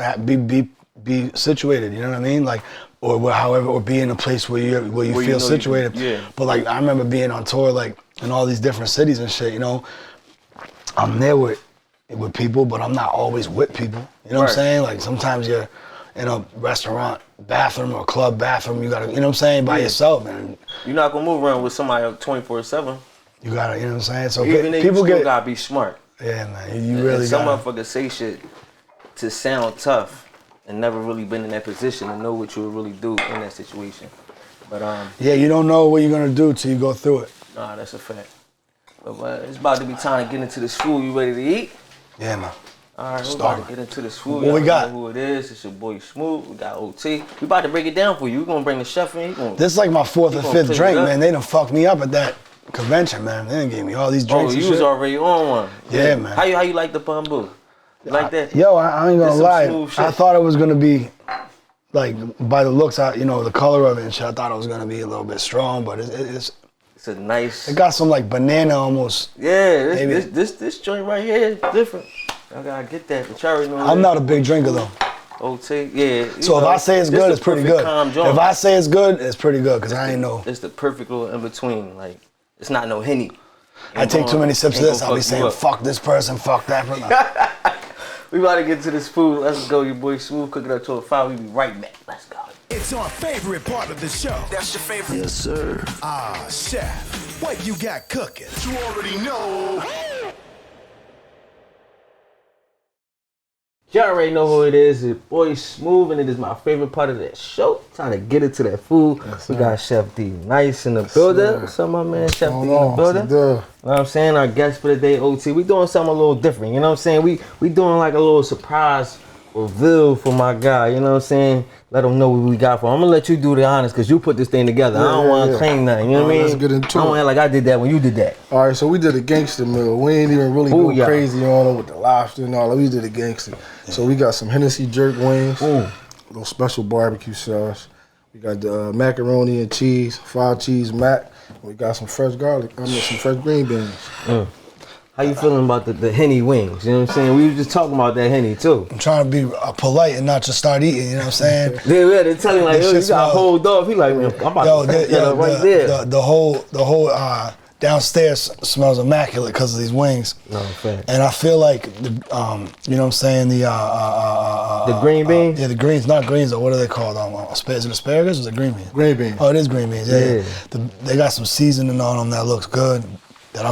be situated. You know what I mean? Like. Or however, or be in a place where you feel situated. But like, I remember being on tour, like in all these different cities and shit. You know, I'm there with people, but I'm not always with people. You know what I'm saying? Like sometimes you're in a restaurant bathroom or club bathroom. You gotta, you know what I'm saying, by yourself, man. You're not gonna move around with somebody 24/7. You gotta, you know what I'm saying. So even people gotta be smart. Yeah, man. You really some motherfuckers say shit to sound tough. And never really been in that position to know what you would really do in that situation. But yeah, you don't know what you're gonna do till you go through it. Nah, that's a fact. But it's about to be time to get into this food. You ready to eat? Yeah, man. All right, we're about to get into this food. What we got? Know who it is? It's your boy Smooth. We got OT. We about to break it down for you. We're gonna bring the chef in. This is like my 4th or 5th drink, man. They done fucked me up at that convention, man. They done gave me all these drinks. Oh, you was already on one. Yeah, man. How you like the bamboo? You like that? Yo, I ain't gonna lie. I thought it was gonna be, like, by the looks, you know, the color of it and shit, I thought it was gonna be a little bit strong, but it's a nice. It got some like banana almost. Yeah, this joint right here is different. I gotta get that. But you already know I'm not a big drinker though. OT, yeah. So if I say it's good, it's pretty good. If I say it's good, it's pretty good, cause I ain't know. It's the perfect little in between. Like, it's not no Henny. I take too many sips of this, I'll be saying fuck this person, fuck that person. We about to get to this food. Let's go, your boy Smooth. Cook it up to a 5. We'll be right back. Let's go. It's our favorite part of the show. That's your favorite? Yes, sir. Chef, what you got cooking? You already know. You already know who it is. Your boy Smooth, and it is my favorite part of that show. Time to get into that food. Yes, we got Chef D Nice in the building. What's up, my man? Chef D in the building. You know what I'm saying? Our guest for the day, OT. We doing something a little different. You know what I'm saying? We doing like a little surprise reveal for my guy. You know what I'm saying? Let him know what we got for him. I'm gonna let you do the honors because you put this thing together. I don't want to claim nothing. You know what I mean? Let's get into it. I don't act like I did that when you did that. All right, so we did a gangster meal. We ain't even really go crazy on it with the lobster and all that. We did a gangster. So we got some Hennessy jerk wings, little special barbecue sauce. We got the macaroni and cheese, 5 cheese mac. We got some fresh garlic. Some fresh green beans. How you feeling about the Henny wings? You know what I'm saying? We were just talking about that Henny too. I'm trying to be polite and not just start eating, you know what I'm saying? They tell you like, yo, you got hold off. He like, man, I'm about to get that right there. The whole downstairs smells immaculate because of these wings. No, fair. And I feel like, you know what I'm saying, the green beans? Yeah, the greens, not greens, though. What are they called? Is it asparagus or is it green beans? Green beans. Oh, it is green beans, yeah. They got some seasoning on them that looks good. That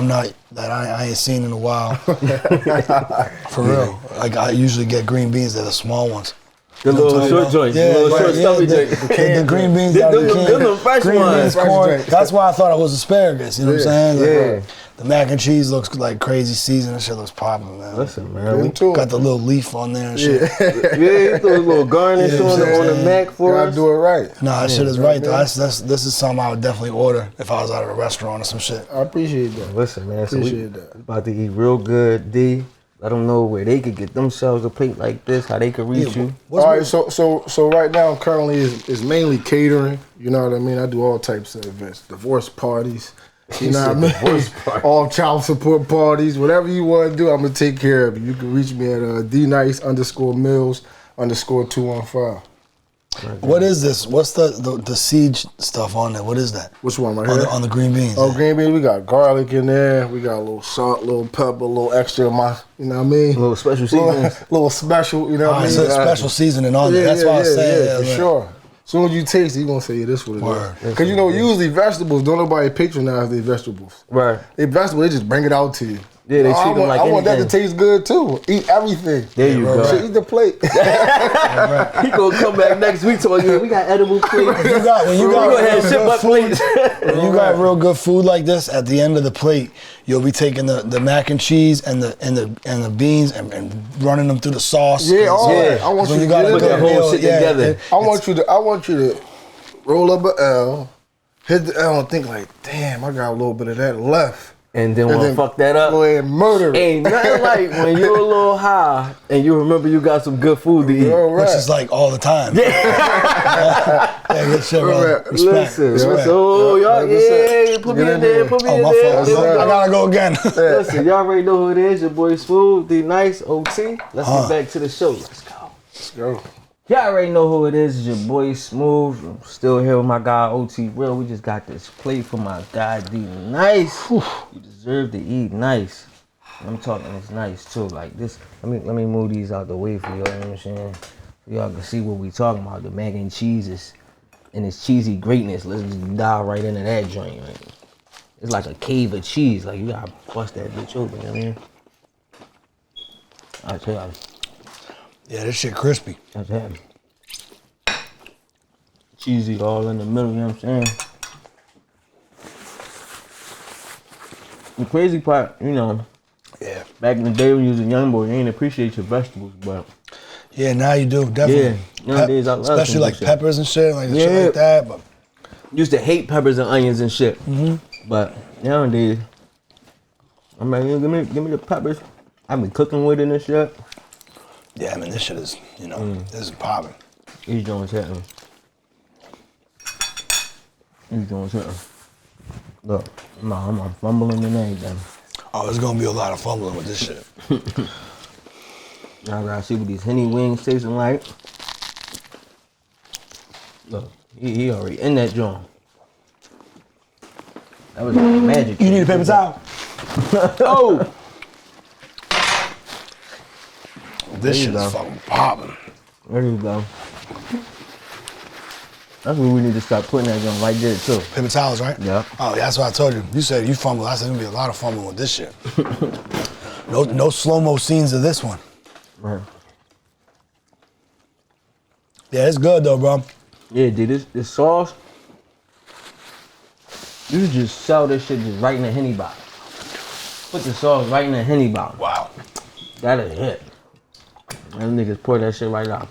I ain't seen in a while. For real. Like, I usually get green beans, they're the small ones. The little short joints, yeah, the little short stuffy joints. The green beans out of the can. Green beans, corn. That's why I thought it was asparagus, you know what I'm saying? Like, The mac and cheese looks like crazy seasoned. That shit looks popping, man. Listen, man. We got the little leaf on there and shit. Yeah, you threw a little garnish on the mac for us. Gotta do it right. Nah, that shit is right, though. This is something I would definitely order if I was out at a restaurant or some shit. I appreciate that. Listen, man. Appreciate we that. about to eat real good, D. Let them know where they could get themselves a plate like this, how they could reach you. All right, so right now currently is mainly catering. You know what I mean? I do all types of events, divorce parties. You know what I mean? All child support parties, whatever you want to do, I'm gonna take care of you. You can reach me at dnice_mills_215. What is this? What's the siege stuff on there? What is that? Which one right here? On the green beans. Oh, green beans. We got garlic in there. We got a little salt, a little pepper, a little extra. You know what I mean? A little special seasoning. Little special. You know what I mean? So special seasoning on there. That's why I say for sure. As soon as you taste it, you're going to say, yeah, this what it is. Because, you know, usually vegetables, don't nobody patronize their vegetables. Right. They vegetables, they just bring it out to you. Yeah, they treat them like I want that to anything. taste good, too. Eat everything. There you go. So eat the plate. He gonna come back next week talking, yeah, we got edible plates. When you got plates. When you got real good food like this, at the end of the plate, you'll be taking the mac and cheese and the beans and running them through the sauce. Yeah, all right. I want you to put that whole shit together. I want you to roll up an L, hit the L and think like, damn, I got a little bit of that left. And then want to fuck that up. Go ahead and murder it. Ain't nothing like when you're a little high and you remember you got some good food to eat. Which is like all the time. Yeah, good shit, bro. Respect. Listen, so y'all, yeah, put me in there, put me in there. I gotta go again. Listen, y'all already know who it is. Your boy Smooth, D Nice, OT. Let's get back to the show. Let's go. Let's go. Y'all already know who it is. It's your boy Smooth. I'm still here with my guy OT Real. We just got this plate for my guy D Nice. You deserve to eat nice. I'm talking it's nice too. Like this. Let me move these out the way for y'all. You know what I'm saying? So y'all can see what we talking about. The mac and cheeses and its cheesy greatness. Let's just dive right into that joint. Right? It's like a cave of cheese. Like you gotta bust that bitch open. You know what I mean? I tell you. Yeah, this shit crispy. That's heavy. Cheesy all in the middle, you know what I'm saying? The crazy part, you know, back in the day when you was a young boy, you ain't appreciate your vegetables, but yeah, now you do, definitely. Yeah, nowadays I love especially like peppers and shit, like shit like that. But used to hate peppers and onions and shit. But nowadays, I'm like, give me the peppers. I've been cooking with it and shit. Yeah, I mean, this shit is, you know, this is popping. These joints hitting. These joints hitting. Look, I'm fumbling and everything. Oh, there's gonna be a lot of fumbling with this shit. Now I gotta see what these Henny wings tasting like. Look, he already in that joint. That was like magic. You need a paper towel. Oh! This shit is fucking popping. There you go. That's what we need to start putting that on right there too. Paper towels, right? Yeah. Oh, yeah, that's what I told you. You said you fumble. I said there's gonna be a lot of fumbling with this shit. No slow-mo scenes of this one. Right. Yeah, it's good though, bro. Yeah, dude, this sauce, you could just sell this shit just right in the Henny bottle. Put the sauce right in the Henny bottle. Wow. That is it. Them niggas pour that shit right out.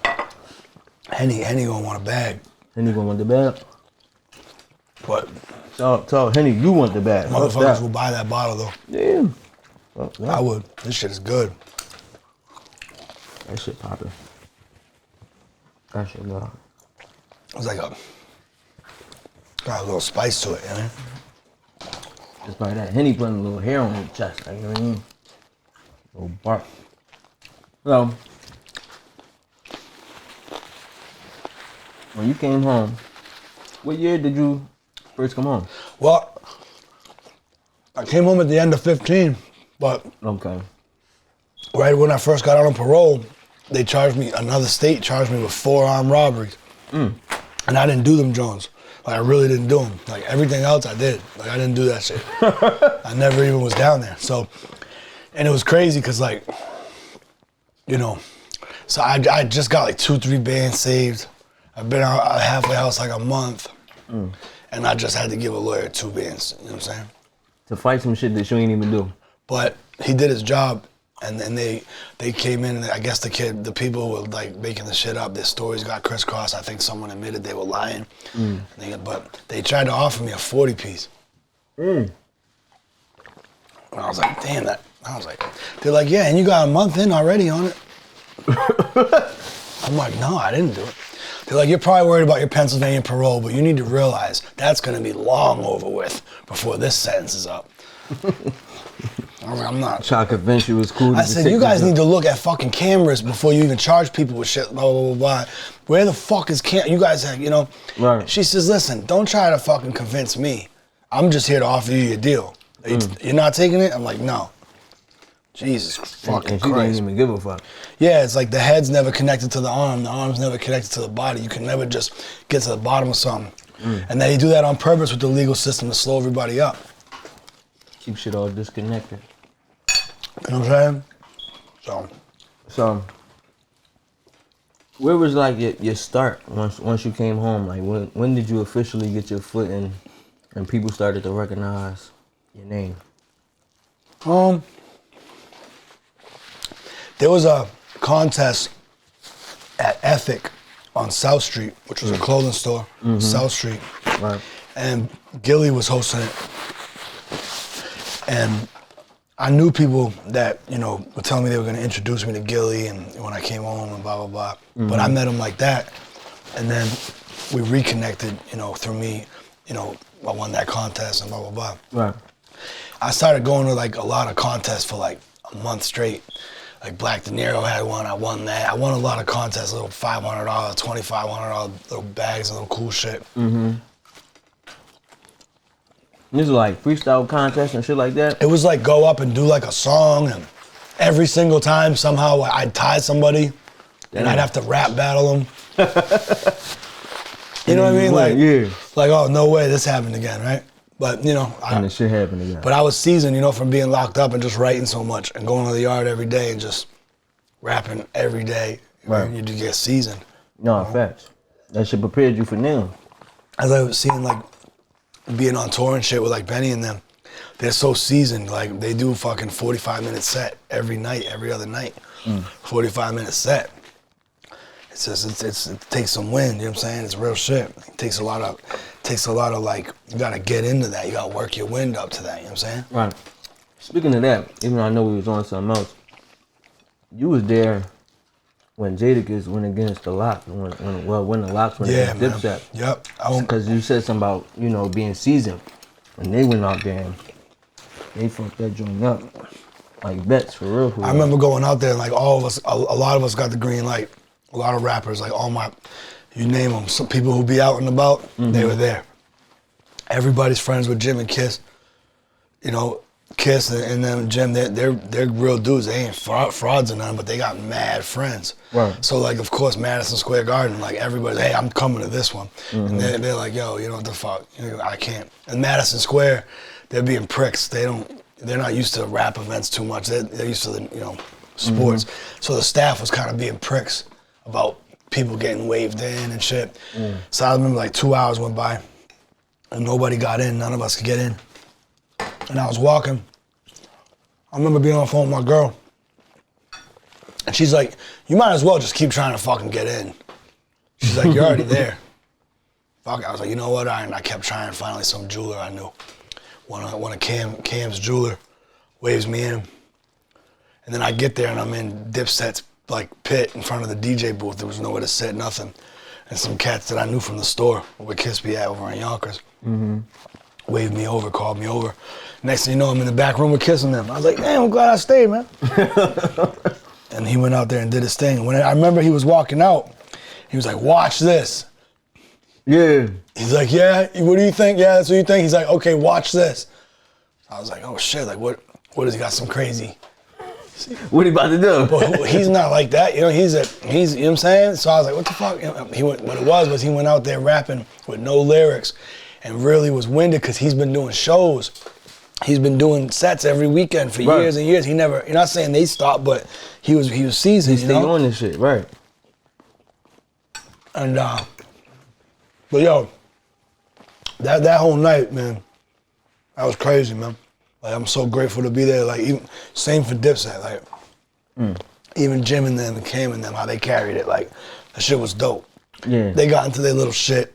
Henny gonna want a bag. Henny gonna want the bag. But Tell Henny you want the bag. motherfuckers will buy that bottle though. Yeah. Well, I would. This shit is good. That shit popping. That shit good. It's like got a little spice to it, you know? Just like that. Henny putting a little hair on his chest, like, you know what I mean? A little bark. So, when you came home, what year did you first come home? Well, I came home at the end of 15, but Okay. right when I first got out on parole, another state charged me with 4 armed robberies. And I didn't do them, Jones. Like, I really didn't do them. Like, everything else I did. Like, I didn't do that shit. I never even was down there. So, and it was crazy because, like, you know, so I just got like 2-3 bands saved. I've been out at halfway house like a month. And I just had to give a lawyer 2 bands, you know what I'm saying? To fight some shit that you ain't even do. But he did his job, and then they came in, and I guess the people who were like making the shit up, their stories got crisscrossed. I think someone admitted they were lying. But they tried to offer me a 40-piece. And I was like, damn that. I was like, they're like, yeah, and you got a month in already on it. I'm like, no, I didn't do it. They're like, you're probably worried about your Pennsylvania parole, but you need to realize that's going to be long over with before this sentence is up. I'm not. Trying to convince you it's cool. I said, you guys need to look at fucking cameras before you even charge people with shit, blah, blah, blah, blah. Where the fuck is you guys have, you know? Right. She says, listen, don't try to fucking convince me. I'm just here to offer you your deal. You're not taking it? I'm like, no. Jesus fucking and she Christ. didn't even give a fuck. Yeah, it's like the head's never connected to the arm's never connected to the body. You can never just get to the bottom of something. And they do that on purpose with the legal system to slow everybody up. Keep shit all disconnected. You know what I'm saying? So, where was like your start once you came home? Like when did you officially get your foot in and people started to recognize your name? There was a contest at Ethic on South Street, which was a clothing store, South Street. Right. And Gilly was hosting it. And I knew people that, you know, were telling me they were going to introduce me to Gilly and when I came home and blah, blah, blah. But I met him like that. And then we reconnected, you know, through me, you know, I won that contest and blah, blah, blah. Right. I started going to like a lot of contests for like a month straight. Like Black De Niro had one, I won that. I won a lot of contests, little $500, $2,500 little bags of little cool shit. This is like freestyle contests and shit like that? It was like go up and do like a song, and every single time somehow I'd tie somebody and I'd have to rap battle them. You know what I mean? Like, yeah. Like, oh, no way, this happened again, right? But, you know. And the shit happened again. But I was seasoned, you know, from being locked up and just writing so much and going to the yard every day and just rapping every day. Right. You do get seasoned. No, facts. That shit prepared you for now. As I was seeing, like, being on tour and shit with, like, Benny and them, they're so seasoned. Like, they do fucking 45-minute set every night, every other night. 45-minute set. It's just, it takes some wind, you know what I'm saying? It's real shit. It takes a lot of like, you gotta get into that. You gotta work your wind up to that, you know what I'm saying? Right. Speaking of that, even though I know we was on something else, you was there when Jadakiss went against the Lox, when the Lox went against Dipset. Yep. Because you said something about, you know, being seasoned. And they went out there and they fucked that joint up. Like bets, for real. I remember going out there and like all of us, a lot of us got the green light. A lot of rappers, like you name them, some people who be out and about, they were there. Everybody's friends with Jim and Kiss. You know, Kiss and then Jim, they're real dudes. They ain't frauds or nothing, but they got mad friends. Right. So like, of course, Madison Square Garden, like everybody, hey, I'm coming to this one. And they're like, yo, you know what the fuck, I can't. And Madison Square, they're being pricks. They're not used to rap events too much. They're used to the, you know, sports. So the staff was kind of being pricks about people getting waved in and shit. So I remember like 2 hours went by and nobody got in, none of us could get in. And I was walking. I remember being on the phone with my girl. And she's like, you might as well just keep trying to fucking get in. She's like, you're already there. Fuck it. I was like, you know what? And I kept trying. Finally, some jeweler I knew, one of Cam's jeweler, waves me in. And then I get there and I'm in Dipset's like pit in front of the DJ booth. There was nowhere to sit, nothing. And some cats that I knew from the store where Kiss be at over in Yonkers waved me over, called me over. Next thing you know, I'm in the back room with Kiss and them. I was like, damn, I'm glad I stayed, man. And he went out there and did his thing. When I remember he was walking out, he was like, watch this. Yeah. He's like, yeah, what do you think? Yeah, that's what you think? He's like, okay, watch this. I was like, oh shit, like what has he got some crazy? What he about to do? But he's not like that, you know, he's you know what I'm saying? So I was like, what the fuck? What it was he went out there rapping with no lyrics and really was winded because he's been doing shows. He's been doing sets every weekend for years and years. He never, you're not saying they stopped, but he was seasoned, He stayed on this shit, right. And, but yo, that whole night, man, that was crazy, man. Like, I'm so grateful to be there. Like, even same for Dipset. Like, even Jim and them, and Cam and them, how they carried it. Like, that shit was dope. Yeah. They got into their little shit.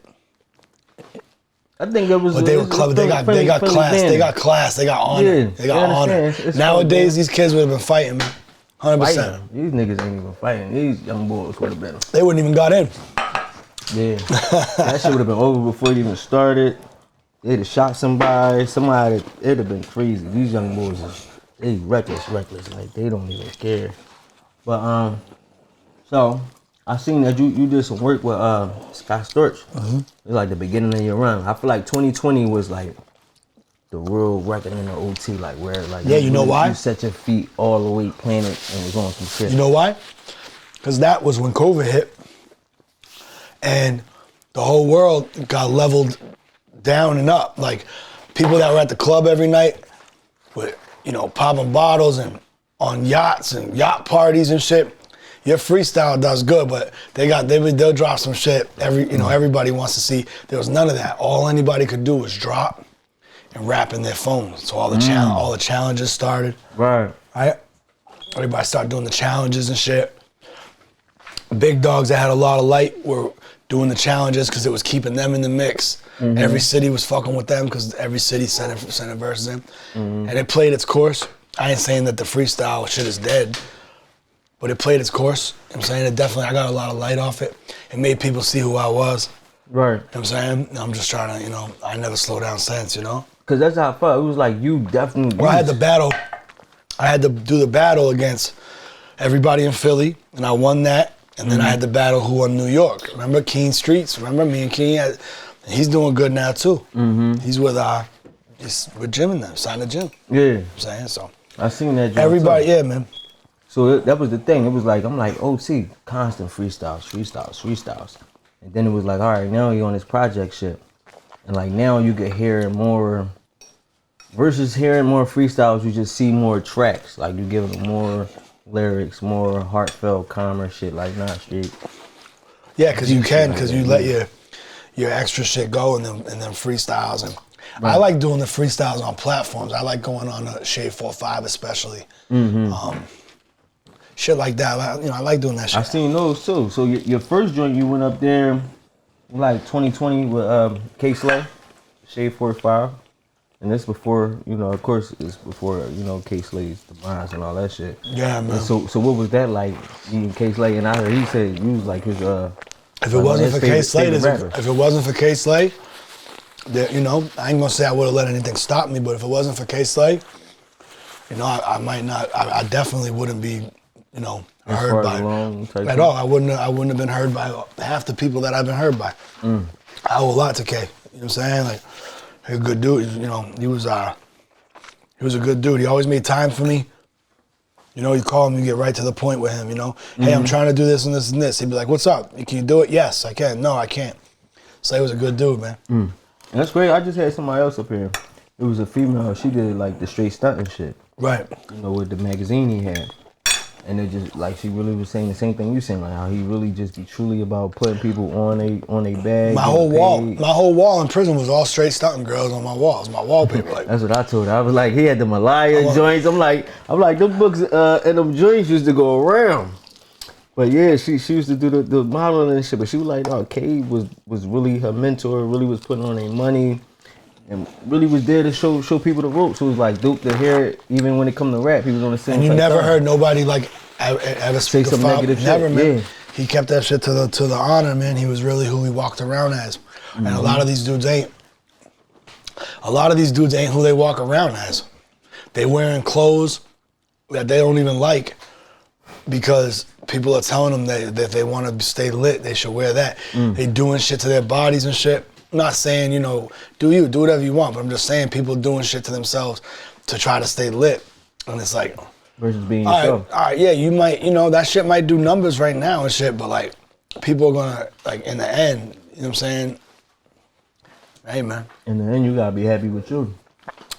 I think it was. But they were clever. They got class. Band. They got class. They got honor. Yeah, they got honor. It's Nowadays, these kids would have been fighting, man. 100%. These niggas ain't even fighting. These young boys would have been. They wouldn't even got in. Yeah. That shit would have been over before it even started. They'd have shot somebody. It'd have been crazy. These young boys, they reckless. Like, they don't even care. But, so, I seen that you did some work with Scott Storch. Mm-hmm. It was like the beginning of your run. I feel like 2020 was like the real record in the OT, like where like you know why? You set your feet all the way planted and was on some shit. You know why? Because that was when COVID hit, and the whole world got leveled down and up. Like, people that were at the club every night with, popping bottles and on yachts and yacht parties and shit. Your freestyle does good, but they'll drop some shit. Everybody wants to see. There was none of that. All anybody could do was drop and rap in their phones. So all the challenges started. Right. Everybody started doing the challenges and shit. Big dogs that had a lot of light were doing the challenges because it was keeping them in the mix. Mm-hmm. Every city was fucking with them because every city sent verses in. Mm-hmm. And it played its course. I ain't saying that the freestyle shit is dead, but it played its course. You know what I'm saying? I got a lot of light off it. It made people see who I was. Right. You know what I'm saying? I'm just trying to, I never slow down since, Because that's how I felt. It was like you definitely... Well, I had to do the battle against everybody in Philly, and I won that. And then I had to battle who won New York. Remember Keen Streets? Remember me and Keen? He's doing good now, too. Mm-hmm. He's with Jim and them, signed to Jim. Yeah. You know what I'm saying? So I seen that. Everybody, yeah, man. So that was the thing. It was like, I'm like, OT, constant freestyles. And then it was like, all right, now you're on this project shit. And like now you could hear more, versus hearing more freestyles, you just see more tracks. Like you give them more lyrics, more heartfelt, calmer shit, like not street. Yeah, because you can, because you let your extra shit go and then freestyles. And right. I like doing the freestyles on platforms. I like going on a Shade 4-5 especially. Mm-hmm. Shit like that. I like doing that shit. I seen those too. So your first joint, you went up there like 2020 with K-Slay, Shade 4-5. And this before, of course, it's before, K-Slay's demise and all that shit. Yeah, man. And so what was that like, being K-Slay? And I heard he said you was like his, if it wasn't for K-Slay, I ain't gonna say I would have let anything stop me, but if it wasn't for K-Slay, I might not, I definitely wouldn't be, heard by at all. I wouldn't have been heard by half the people that I've been heard by. I owe a lot to K. You know what I'm saying? Like, he's a good dude. He was a good dude. He always made time for me. You call him, you get right to the point with him, Hey, I'm trying to do this and this and this. He'd be like, what's up? Can you do it? Yes, I can. No, I can't. So he was a good dude, man. And that's great. I just had somebody else up here. It was a female. She did like the straight stunting shit. Right. With the magazine he had. And it just like she really was saying the same thing you saying, like how he really just be truly about putting people on a bag. My whole wall in prison was all straight stunting girls on my walls, my wallpaper. Like. That's what I told her. I was like, he had the Malaya joints. I'm like, them books and them joints used to go around. But yeah, she used to do the modeling and shit. But she was like, no, K was really her mentor. Really was putting on their money. And really was there to show people the ropes. So it was like dope to hear it, even when it come to rap, he was on the same. And you never heard nobody like ever speak some negative never, shit. Man. Yeah. He kept that shit to the honor, man. He was really who he walked around as. Mm-hmm. And a lot of these dudes ain't who they walk around as. They wearing clothes that they don't even like because people are telling them that they want to stay lit, they should wear that. They doing shit to their bodies and shit. I'm not saying, do whatever you want, but I'm just saying people doing shit to themselves to try to stay lit. And it's like, versus being yourself. All right, yeah, you might, that shit might do numbers right now and shit, but like, people are gonna, like, in the end, you know what I'm saying? Hey, man. In the end, you gotta be happy with you.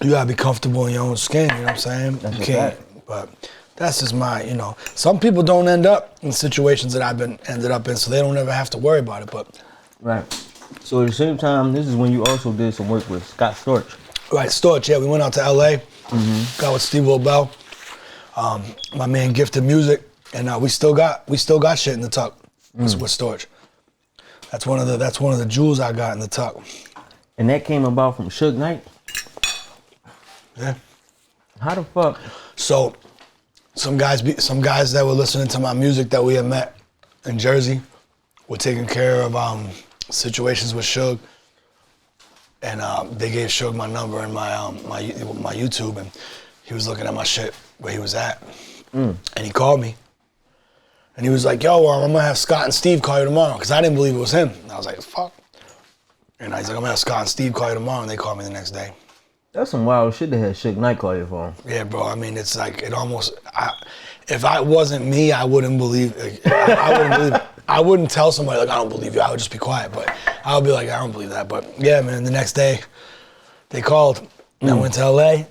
You gotta be comfortable in your own skin, you know what I'm saying? That's you can't, but that's just my, some people don't end up in situations that I've ended up in, so they don't ever have to worry about it, but. Right. So at the same time, this is when you also did some work with Scott Storch. Right, Storch, yeah, we went out to LA. Got with Steve Lobel, my man Gifted Music, and we still got shit in the tuck with storage. That's one of the jewels I got in the tuck. And that came about from Suge Knight? Yeah. How the fuck? So, some guys that were listening to my music that we had met in Jersey were taking care of situations with Suge, and they gave Suge my number and my YouTube, and he was looking at my shit where he was at, and he called me, and he was like, "Yo, I'm gonna have Scott and Steve call you tomorrow," because I didn't believe it was him. And I was like, "Fuck," and he's like, "I'm gonna have Scott and Steve call you tomorrow," and they called me the next day. That's some wild shit to have Suge Knight call your phone. Yeah, bro. I mean, it's like it almost. If I wasn't me, I wouldn't believe. I wouldn't believe it. I wouldn't tell somebody like I don't believe you. I would just be quiet. But I would be like I don't believe that. But yeah, man. The next day, they called. And I went to LA.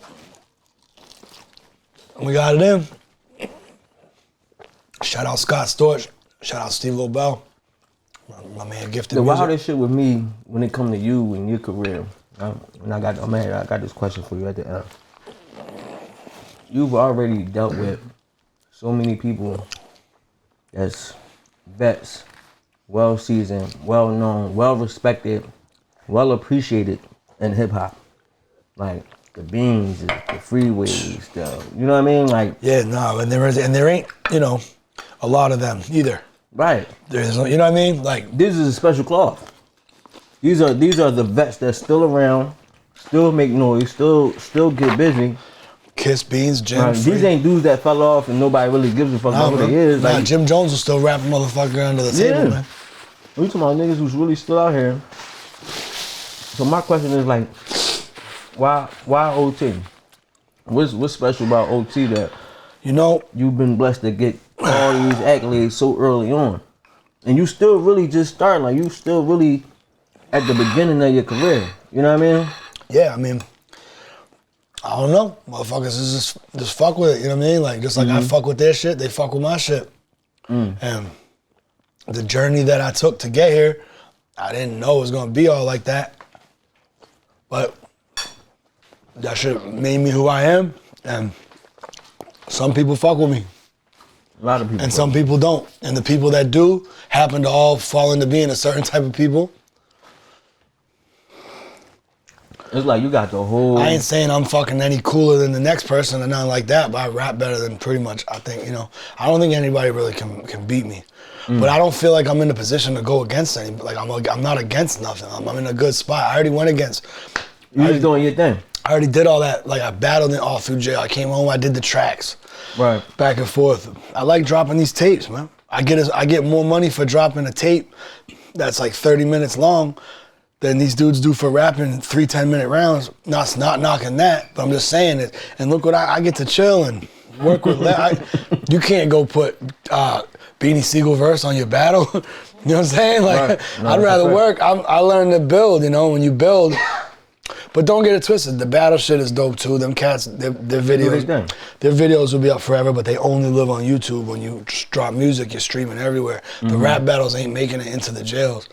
And we got it in. Shout out Scott Storch. Shout out Steve Lobel. My man Gifted The Music. wildest shit with me when it come to you and your career. And I got this question for you at the end. You've already dealt with so many people that's vets, well seasoned, well known, well respected, well appreciated in hip hop. Like the Beans, the Freeways, you know what I mean? Like yeah, no, and there ain't a lot of them either. Right. There's no, you know what I mean? Like this is a special cloth. These are the vets that's still around, still make noise, still get busy. Kiss, Beans, Jim. Right, these ain't dudes that fell off and nobody really gives a fuck about who they is. Nah, like, Jim Jones will still rap a motherfucker under the table, man. We talking about niggas who's really still out here. So my question is like, why OT? What's special about OT that you've been blessed to get all these accolades so early on, and you still really just starting? Like you still really at the beginning of your career. You know what I mean? Yeah, I mean, I don't know. Motherfuckers is just fuck with it, you know what I mean? Like, just like I fuck with their shit, they fuck with my shit. And the journey that I took to get here, I didn't know it was gonna be all like that. But that shit made me who I am, and some people fuck with me. A lot of people. And some people don't. And the people that do happen to all fall into being a certain type of people. It's like you got the whole... I ain't saying I'm fucking any cooler than the next person or nothing like that, but I rap better than pretty much, I think, I don't think anybody really can beat me. But I don't feel like I'm in a position to go against anybody. Like, I'm not against nothing. I'm in a good spot. I already went against... You was doing your thing. I already did all that. Like, I battled it all through jail. I came home, I did the tracks. Right. Back and forth. I like dropping these tapes, man. I get more money for dropping a tape that's like 30 minutes long than these dudes do for rapping 3 10-minute rounds. Not knocking that, but I'm just saying it. And look what I get to chill and work with. You can't go put Beanie Siegel verse on your battle. You know what I'm saying? Like, right. No, I'd rather work. I learned to build, when you build. But don't get it twisted. The battle shit is dope too. Them cats, their videos will be up forever, but they only live on YouTube. When you drop music, you're streaming everywhere. The rap battles ain't making it into the jails.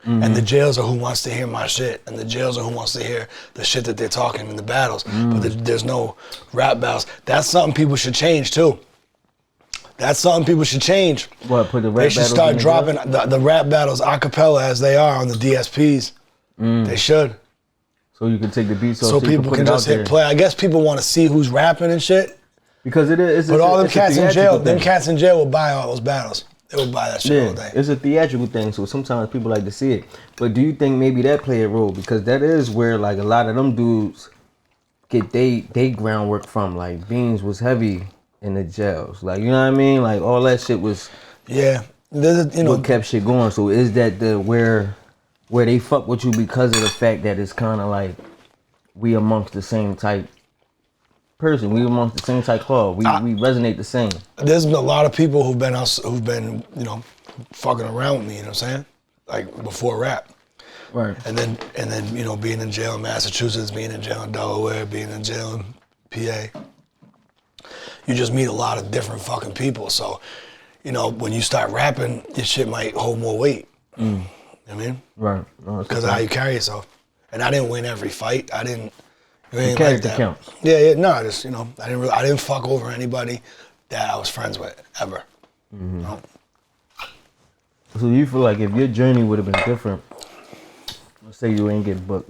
And the jails are who wants to hear my shit. And the jails are who wants to hear the shit that they're talking in the battles. But there's no rap battles. That's something people should change too. That's something people should change. What, put the rap They should start dropping the rap battles a cappella as they are on the DSPs. They should. So you can take the beats off. So people can just hit play. I guess people want to see who's rapping and shit. Because it is. But all them cats in jail, will buy all those battles. They will buy that shit all day. It's a theatrical thing, so sometimes people like to see it. But do you think maybe that play a role? Because that is where like a lot of them dudes get they groundwork from. Like Beans was heavy in the jails. Like, you know what I mean? Like all that shit was what kept shit going. So is that the where they fuck with you because of the fact that it's kind of like we amongst the same type person, we amongst the same type club, we resonate the same. There's been a lot of people who've been fucking around with me, you know what I'm saying? Like before rap. Right. And then being in jail in Massachusetts, being in jail in Delaware, being in jail in PA. You just meet a lot of different fucking people. So, when you start rapping, your shit might hold more weight. You know what I mean? Right. Because of how you carry yourself. And I didn't win every fight. I didn't, The character counts. Yeah, no, just I didn't fuck over anybody that I was friends with ever. Mm-hmm. No. So you feel like if your journey would have been different, let's say you ain't get booked,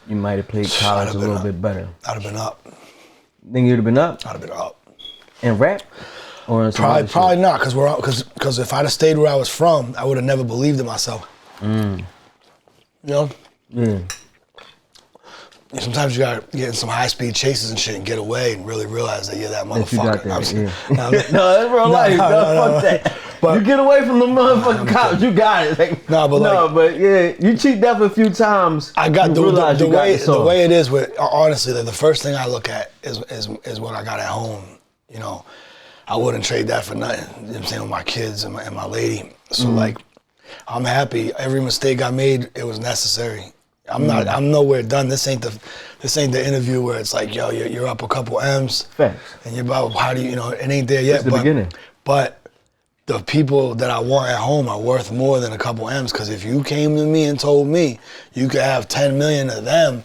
you might have played college a little bit better. I'd have been up. Think you'd have been up? I'd have been up. In rap? Or in probably not, because if I'd have stayed where I was from, I would have never believed in myself. You know? Yeah. Sometimes you gotta get in some high-speed chases and shit and get away and really realize that you're that motherfucker. No, that's real life. Fuck that. But, you get away from the motherfucking cops, you got it. Like, but yeah, you cheat death a few times. I got the way it is with, honestly, the first thing I look at is what I got at home. You know, I wouldn't trade that for nothing. You know what I'm saying, with my kids and my lady. So like, I'm happy. Every mistake I made, it was necessary. I'm nowhere done. This ain't the interview where it's like, yo, you're up a couple M's. Facts. And you're about, how do you know, it ain't there yet. It's the beginning. But the people that I want at home are worth more than a couple M's, because if you came to me and told me you could have 10 million of them,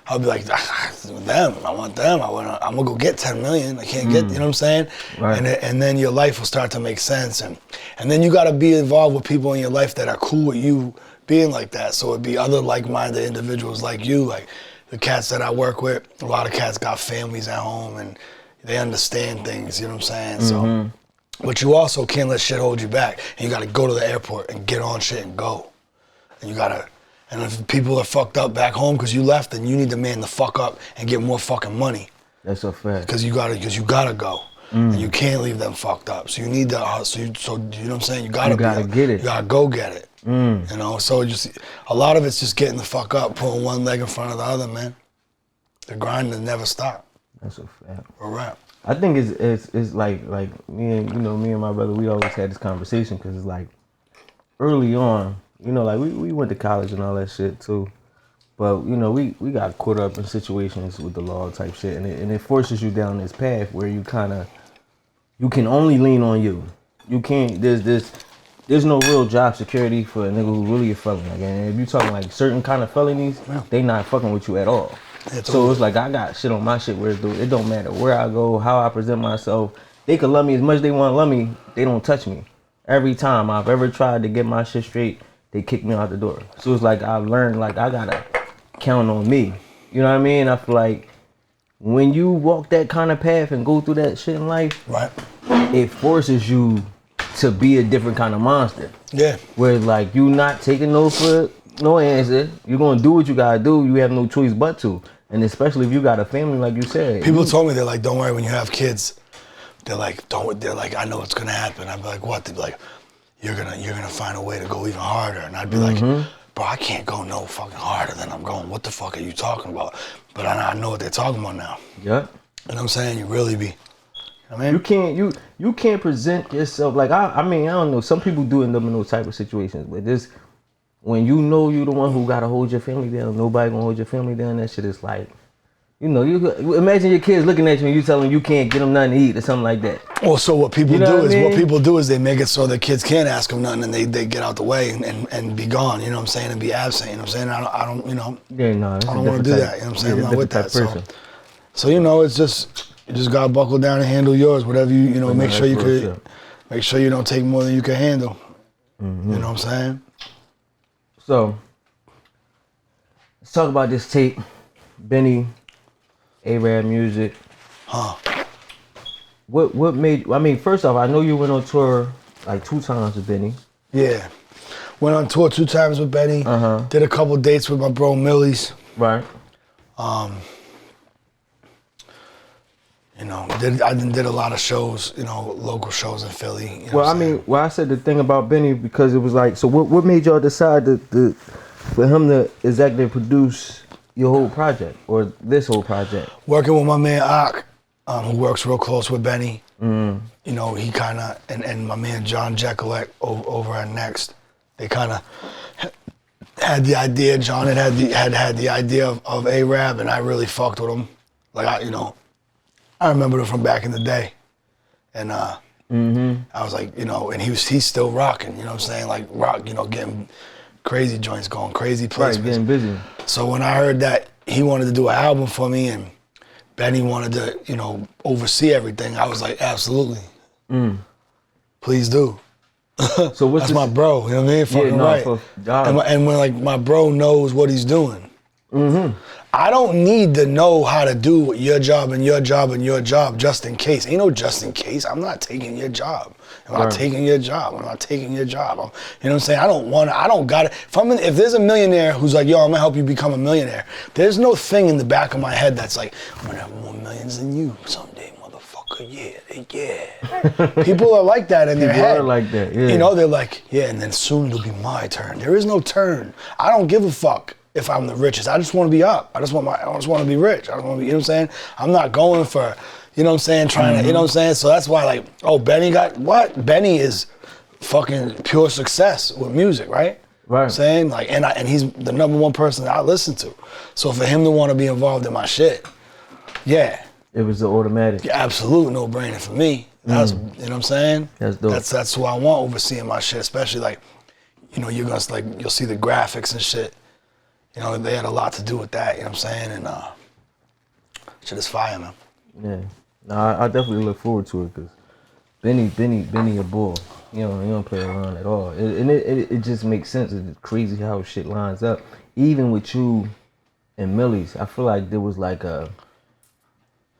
I'll be like, them, I want them. I'm gonna go get 10 million. I can't get, you know what I'm saying? Right. And then your life will start to make sense. And then you gotta be involved with people in your life that are cool with you being like that. So it'd be other like-minded individuals like you, like the cats that I work with. A lot of cats got families at home and they understand things, you know what I'm saying? So, but you also can't let shit hold you back. And you gotta go to the airport and get on shit and go. And if people are fucked up back home because you left, then you need to man the fuck up and get more fucking money. That's a fact. Because you gotta go. And you can't leave them fucked up. So you need to hustle. So you know what I'm saying? You gotta get it. You gotta go get it. You know, so just a lot of it's just getting the fuck up, putting one leg in front of the other, man. The grind will never stop. That's a fact. For rap. I think it's like me and my brother, we always had this conversation because it's like early on, you know, like we went to college and all that shit too, but you know we got caught up in situations with the law type shit, and it forces you down this path where you can only lean on you. You can't. There's no real job security for a nigga who really a felon. Like, and if you talking like certain kind of felonies, they not fucking with you at all. So it's like I got shit on my shit where it don't matter where I go, how I present myself. They could love me as much as they want to love me. They don't touch me. Every time I've ever tried to get my shit straight, they kick me out the door. So it's like I've learned like I gotta count on me. You know what I mean? I feel like when you walk that kind of path and go through that shit in life, right, it forces you to be a different kind of monster. Yeah. Where like you not taking no for no answer. You're gonna do what you gotta do. You have no choice but to. And especially if you got a family, like you said. People told me, they're like, don't worry when you have kids. They're like, I know what's gonna happen. I'd be like, what? They'd be like, you're gonna find a way to go even harder. And I'd be like, bro, I can't go no fucking harder than I'm going. What the fuck are you talking about? But I know what they're talking about now. Yeah. You know what I'm saying? You really be. I mean, you can't present yourself like I mean I don't know, some people do end up in those type of situations, but this when you know you the one who gotta hold your family down, nobody gonna hold your family down. That shit is like, you know, you imagine your kids looking at you and you tell them you can't get them nothing to eat or something like that. Well, so what people do is they make it so the kids can't ask them nothing and they get out the way and be gone. You know what I'm saying? And be absent. You know what I'm saying? I don't you know. Yeah, no, I don't want to do that. You know what I'm saying? I'm not with that. So you know, it's just. You just gotta buckle down and handle yours. Whatever you know, make sure you don't take more than you can handle. You know what I'm saying? So let's talk about this tape, Benny, A-Rab Music. What made? I mean, first off, I know you went on tour like 2 times with Benny. Yeah, went on tour 2 times with Benny. Did a couple dates with my bro Millie's. Right. You know, I did a lot of shows, you know, local shows in Philly. You know well, I mean, I said the thing about Benny because it was like, so what made y'all decide for him to executive produce your whole project or this whole project? Working with my man Ak, who works real close with Benny. You know, he kind of, and my man John Jekyll over at Next, they kind of had the idea. John had the idea of A-Rab, and I really fucked with him. Like, I remember him from back in the day, and I was like, you know, and he's still rocking, you know what I'm saying? Like rock, you know, getting crazy joints going, crazy places. Right, getting busy. So when I heard that he wanted to do an album for me and Benny wanted to, you know, oversee everything, I was like, absolutely. Please do. So what's That's my bro, you know what I mean? Fucking right. And when like my bro knows what he's doing. I don't need to know how to do your job and your job and your job just in case. Ain't no just in case. I'm not taking your job. I'm not taking your job. I'm not taking your job. You know what I'm saying? I don't got it. If there's a millionaire who's like, yo, I'm gonna help you become a millionaire, there's no thing in the back of my head that's like, I'm gonna have more millions than you someday, motherfucker. Yeah. People are like that in their head. People are like that, yeah. You know, they're like, yeah, and then soon it'll be my turn. There is no turn. I don't give a fuck if I'm the richest. I just want to be up. I just want to be rich. I just want to be, you know what I'm saying? I'm not going for, you know what I'm saying, trying to, you know what I'm saying? So that's why, like, oh, Benny got what? Benny is fucking pure success with music, right? Right. I'm saying, like, and he's the number one person that I listen to. So for him to want to be involved in my shit, yeah. It was the automatic. Yeah, absolute no-brainer for me. That's, you know what I'm saying? That's dope. That's who I want overseeing my shit, especially like, you know, you're gonna like, you'll see the graphics and shit. You know, they had a lot to do with that, you know what I'm saying? And shit is fire, man. Yeah. No, I definitely look forward to it because Benny a bull. You know, he don't play around at all. It just makes sense. It's crazy how shit lines up. Even with you and Millie's, I feel like there was like a,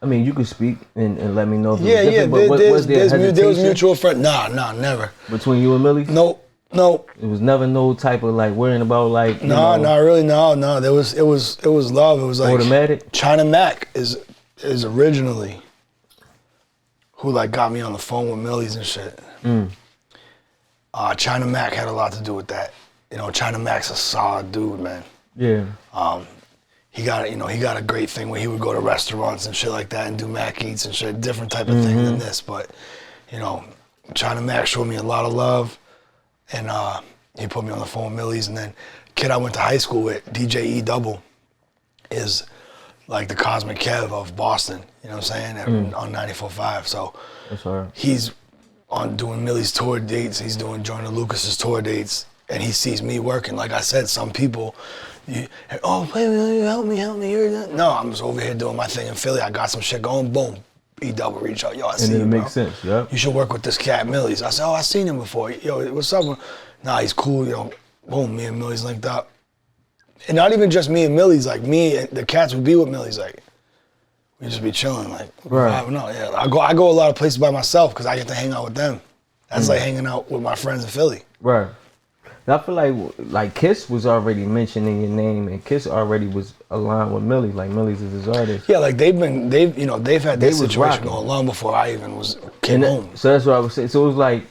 I mean, you could speak and let me know if it was different, but was there hesitation? There was mutual friend. Nah, never. Between you and Millie? No. It was never no type of like worrying about like no. It was love. It was like automatic. China Mac is originally who like got me on the phone with Millie's and shit. China Mac had a lot to do with that. You know, China Mac's a solid dude, man. Yeah. He got a great thing where he would go to restaurants and shit like that and do Mac Eats and shit, different type of thing than this. But, you know, China Mac showed me a lot of love. And he put me on the phone with Millie's, and then kid I went to high school with, DJ E Double, is like the Cosmic Kev of Boston, you know what I'm saying, on 94.5. So that's right. He's on doing Millie's tour dates, he's doing Jordan Lucas's tour dates, and he sees me working. Like I said, some people, wait, help me. No, I'm just over here doing my thing in Philly. I got some shit going, boom. E Double reach out, yo, I see you, and it bro. makes sense, yeah. You should work with this cat Millie's. I said, oh, I seen him before. Yo, what's up? Nah, he's cool, yo. Boom, me and Millie's linked up. And not even just me and Millie's, like me and the cats would be with Millie's, like we just be chilling, like right. No, yeah. I go a lot of places by myself because I get to hang out with them. That's like hanging out with my friends in Philly. Right. I feel like Kiss was already mentioning your name, and Kiss already was aligned with Millie. Like Millie's is his artist. Yeah, like they've had this situation going long before I even came home. So that's what I was saying. So it was like,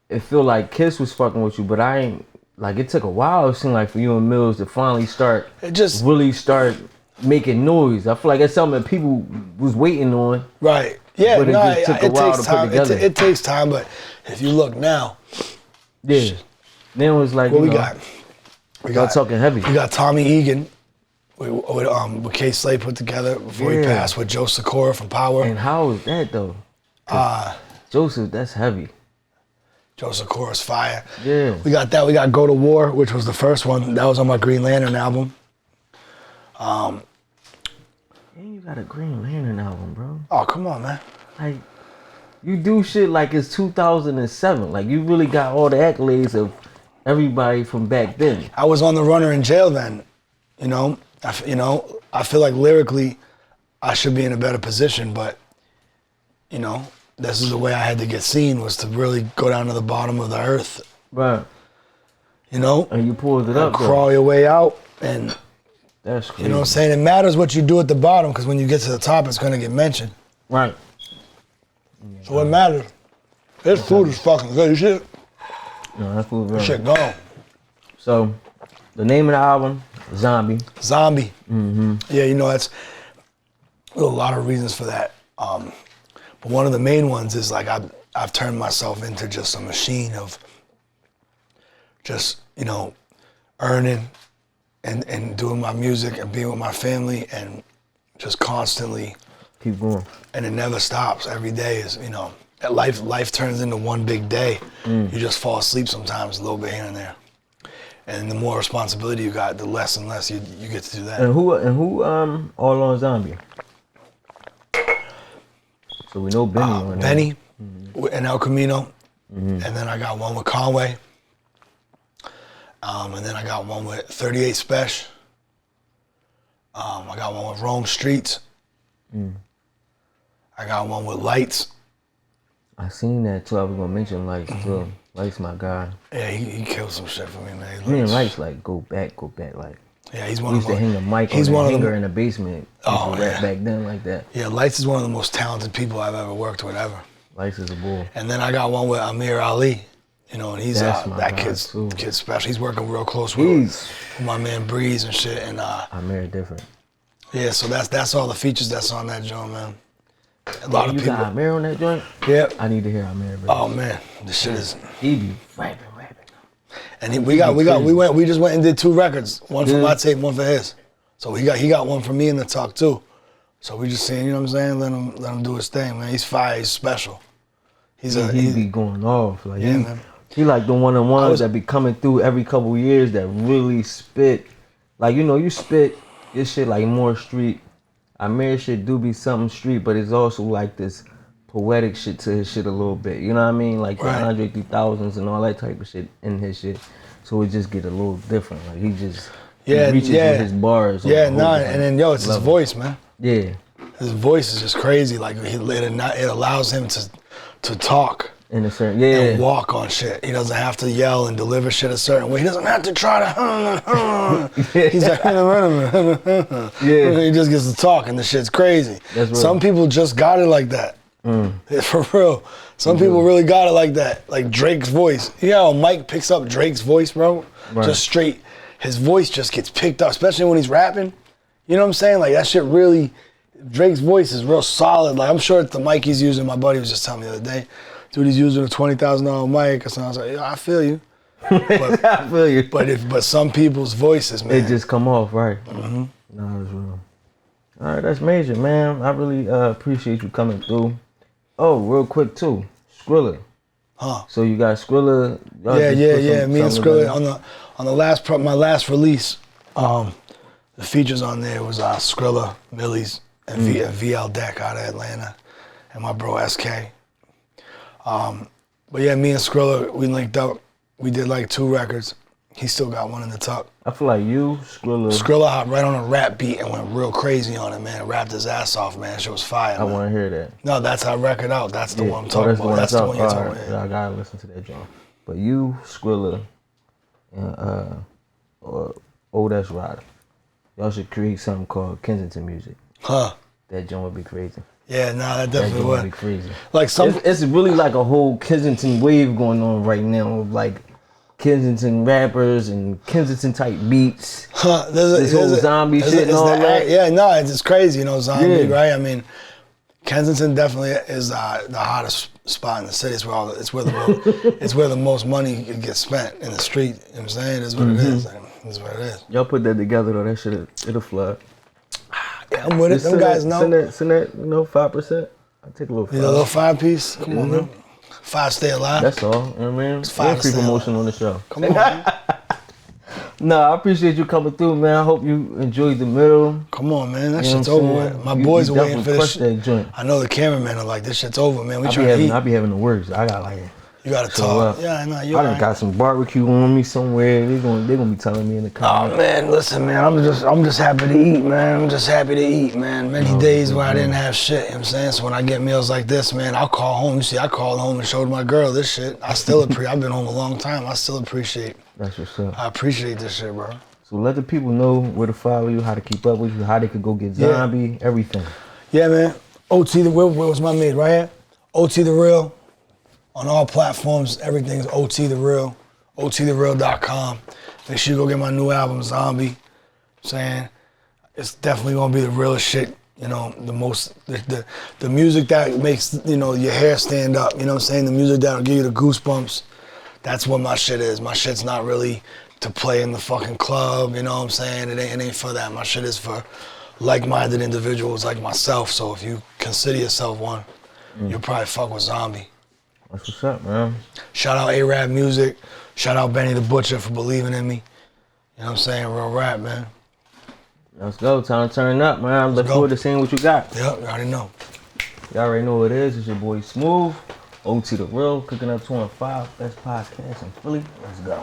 it feel like Kiss was fucking with you, but I ain't. Like it took a while. It seemed like for you and Mills to finally really start making noise. I feel like that's something that people was waiting on. Right. Yeah. But it took a while to put together. It takes time, but if you look now. Yeah. Then it was like, what we got? We got talking heavy. We got Tommy Egan with K Slade put together before he passed with Joe Sikora from Power. And how is that though? Joseph, that's heavy. Joe Sikora's fire. Yeah. We got that. We got Go to War, which was the first one. That was on my Green Lantern album. And you got a Green Lantern album, bro. Oh, come on, man. Like, you do shit like it's 2007. Like, you really got all the accolades of everybody from back then. I was on the runner in jail then, you know. I feel like lyrically, I should be in a better position, but, you know, this is the way I had to get seen, was to really go down to the bottom of the earth. Right. You know? And you pulled it up, crawl your way out, and that's crazy. You know what I'm saying? It matters what you do at the bottom, because when you get to the top, it's going to get mentioned. Right. So what matters? This food is fucking good. You shit. No, that food very shit gone. So, the name of the album, Zombie. Zombie. Mm-hmm. Yeah, you know, that's a lot of reasons for that. But one of the main ones is like I've turned myself into just a machine of just, you know, earning and doing my music and being with my family and just constantly keep going. And it never stops. Every day is, you know, life turns into one big day. You just fall asleep sometimes a little bit here and there. And the more responsibility you got, the less and less you get to do that. And who all on Zombie? So we know Benny on there. Benny and El Camino. And then I got one with Conway. And then I got one with 38 Special. I got one with Rome Streets. I got one with Lights. I seen that too. I was gonna mention Lights too. Lights my guy. Yeah, he killed some shit for me, man. Me and Lights like go back like. Yeah, he's one We of used to hang the mic on the hanger in the basement. Oh, rap back then like that. Yeah, Lights is one of the most talented people I've ever worked with ever. Lights is a bull. And then I got one with Amir Ali. You know, and he's that kid's special. He's working real close with my man Breeze and shit. And Amir different. Yeah, so that's all the features that's on that joint, man. A lot of you people. Got Amir on that joint? Yep. I need to hear Amir. Bro. Oh man, this shit is. He be rapping. And we just went and did 2 records. One for my tape, one for his. So he got one for me in the talk too. So we just saying, you know what I'm saying? Let him do his thing, man. He's fire. He's special. He be going off. Like man. He like the one-on-ones that be coming through every couple of years that really spit. Like, you know, you spit this shit like more street. Amir shit do be something street, but it's also like this poetic shit to his shit a little bit. You know what I mean? Like the Andre 3000s and all that type of shit in his shit. So it just get a little different. Like he reaches with his bars. Yeah, and then it's his voice, man. Yeah. His voice is just crazy. Like it allows him to talk. In a certain, and walk on shit. He doesn't have to yell and deliver shit a certain way. He doesn't have to try to. He's like, he just gets to talk, and the shit's crazy. Some people just got it like that. For real. Some people really got it like that. Like Drake's voice. You know how Mike picks up Drake's voice, bro? Right. Just straight. His voice just gets picked up, especially when he's rapping. You know what I'm saying? Like that shit really. Drake's voice is real solid. Like I'm sure it's the mic he's using. My buddy was just telling me the other day. Dude, he's using a $20,000 mic or something. I was like, I feel you. But, I feel you. But some people's voices, man. It just come off, right? No, it's real. All right, that's major, man. I really appreciate you coming through. Oh, real quick too, Skrilla. Huh? So you got Skrilla. Yeah. Me and Skrilla on the last my last release. The features on there was Skrilla, Millie's, and VL Deck out of Atlanta, and my bro SK. But yeah, me and Skrilla, we linked up. We did like 2 records. He still got one in the tuck. I feel like you, Skrilla hopped right on a rap beat and went real crazy on it, man. Rapped his ass off, man. Shit was fire. I want to hear that. No, that's our record out. That's the one I'm talking about. That's the one you're talking about. Yeah, I gotta listen to that, John. But you, Skrilla, and Old S Rider, y'all should create something called Kensington Music. Huh? That joint would be crazy. Yeah, that definitely would be crazy. Like it's really like a whole Kensington wave going on right now of like Kensington rappers and Kensington type beats. This whole zombie shit and all that. Yeah, no, it's crazy, you know, zombie, right? I mean, Kensington definitely is the hottest spot in the city. It's where the most money gets spent in the street. You know what I'm saying? It's what it is. It's what it is. Y'all put that together though, that shit it'll flood. Yeah, I'm with it. Them guys know. Send that, 5%. I take a little 5. You know, a little 5 piece? Come on, man. 5 stay alive. That's all. You know what I mean? It's 5 free promotion on the show. Come on, man. No, I appreciate you coming through, man. I hope you enjoyed the middle. Come on, man. That shit's over with. My boys are waiting for this that joint. I know the cameramen are like, this shit's over, man. I be having the works. I got like... You gotta talk. Yeah, I know. I done got some barbecue on me somewhere. They gonna be telling me in the comments. Oh man, listen, man. I'm just happy to eat, man. I'm just happy to eat, man. Many days where I didn't have shit. You know what I'm saying? So when I get meals like this, man, I'll call home. You see, I called home and showed my girl this shit. I still I've been home a long time. I still appreciate. That's what's up. I appreciate this shit, bro. So let the people know where to follow you, how to keep up with you, how they could go get Zombie, everything. Yeah, man. OT the Real. Where was my mate? Right here. OT the Real. On all platforms, everything's OT the Real. OTTheReal.com. Make sure you go get my new album, Zombie. I'm saying it's definitely gonna be the realest shit. You know, the music that makes, you know, your hair stand up. You know what I'm saying? The music that'll give you the goosebumps. That's what my shit is. My shit's not really to play in the fucking club. You know what I'm saying? It ain't for that. My shit is for like-minded individuals like myself. So if you consider yourself one, you'll probably fuck with Zombie. That's what's up, man. Shout out A-Rap Music. Shout out Benny the Butcher for believing in me. know what I'm saying? Real rap, man. Let's go. Time to turn up, man. Look forward to seeing what you got. Yep, you already know. Y'all already know what it is. It's your boy Smooth. OT The Real. Cooking Up 2 and 5. Best podcast in Philly. Let's go.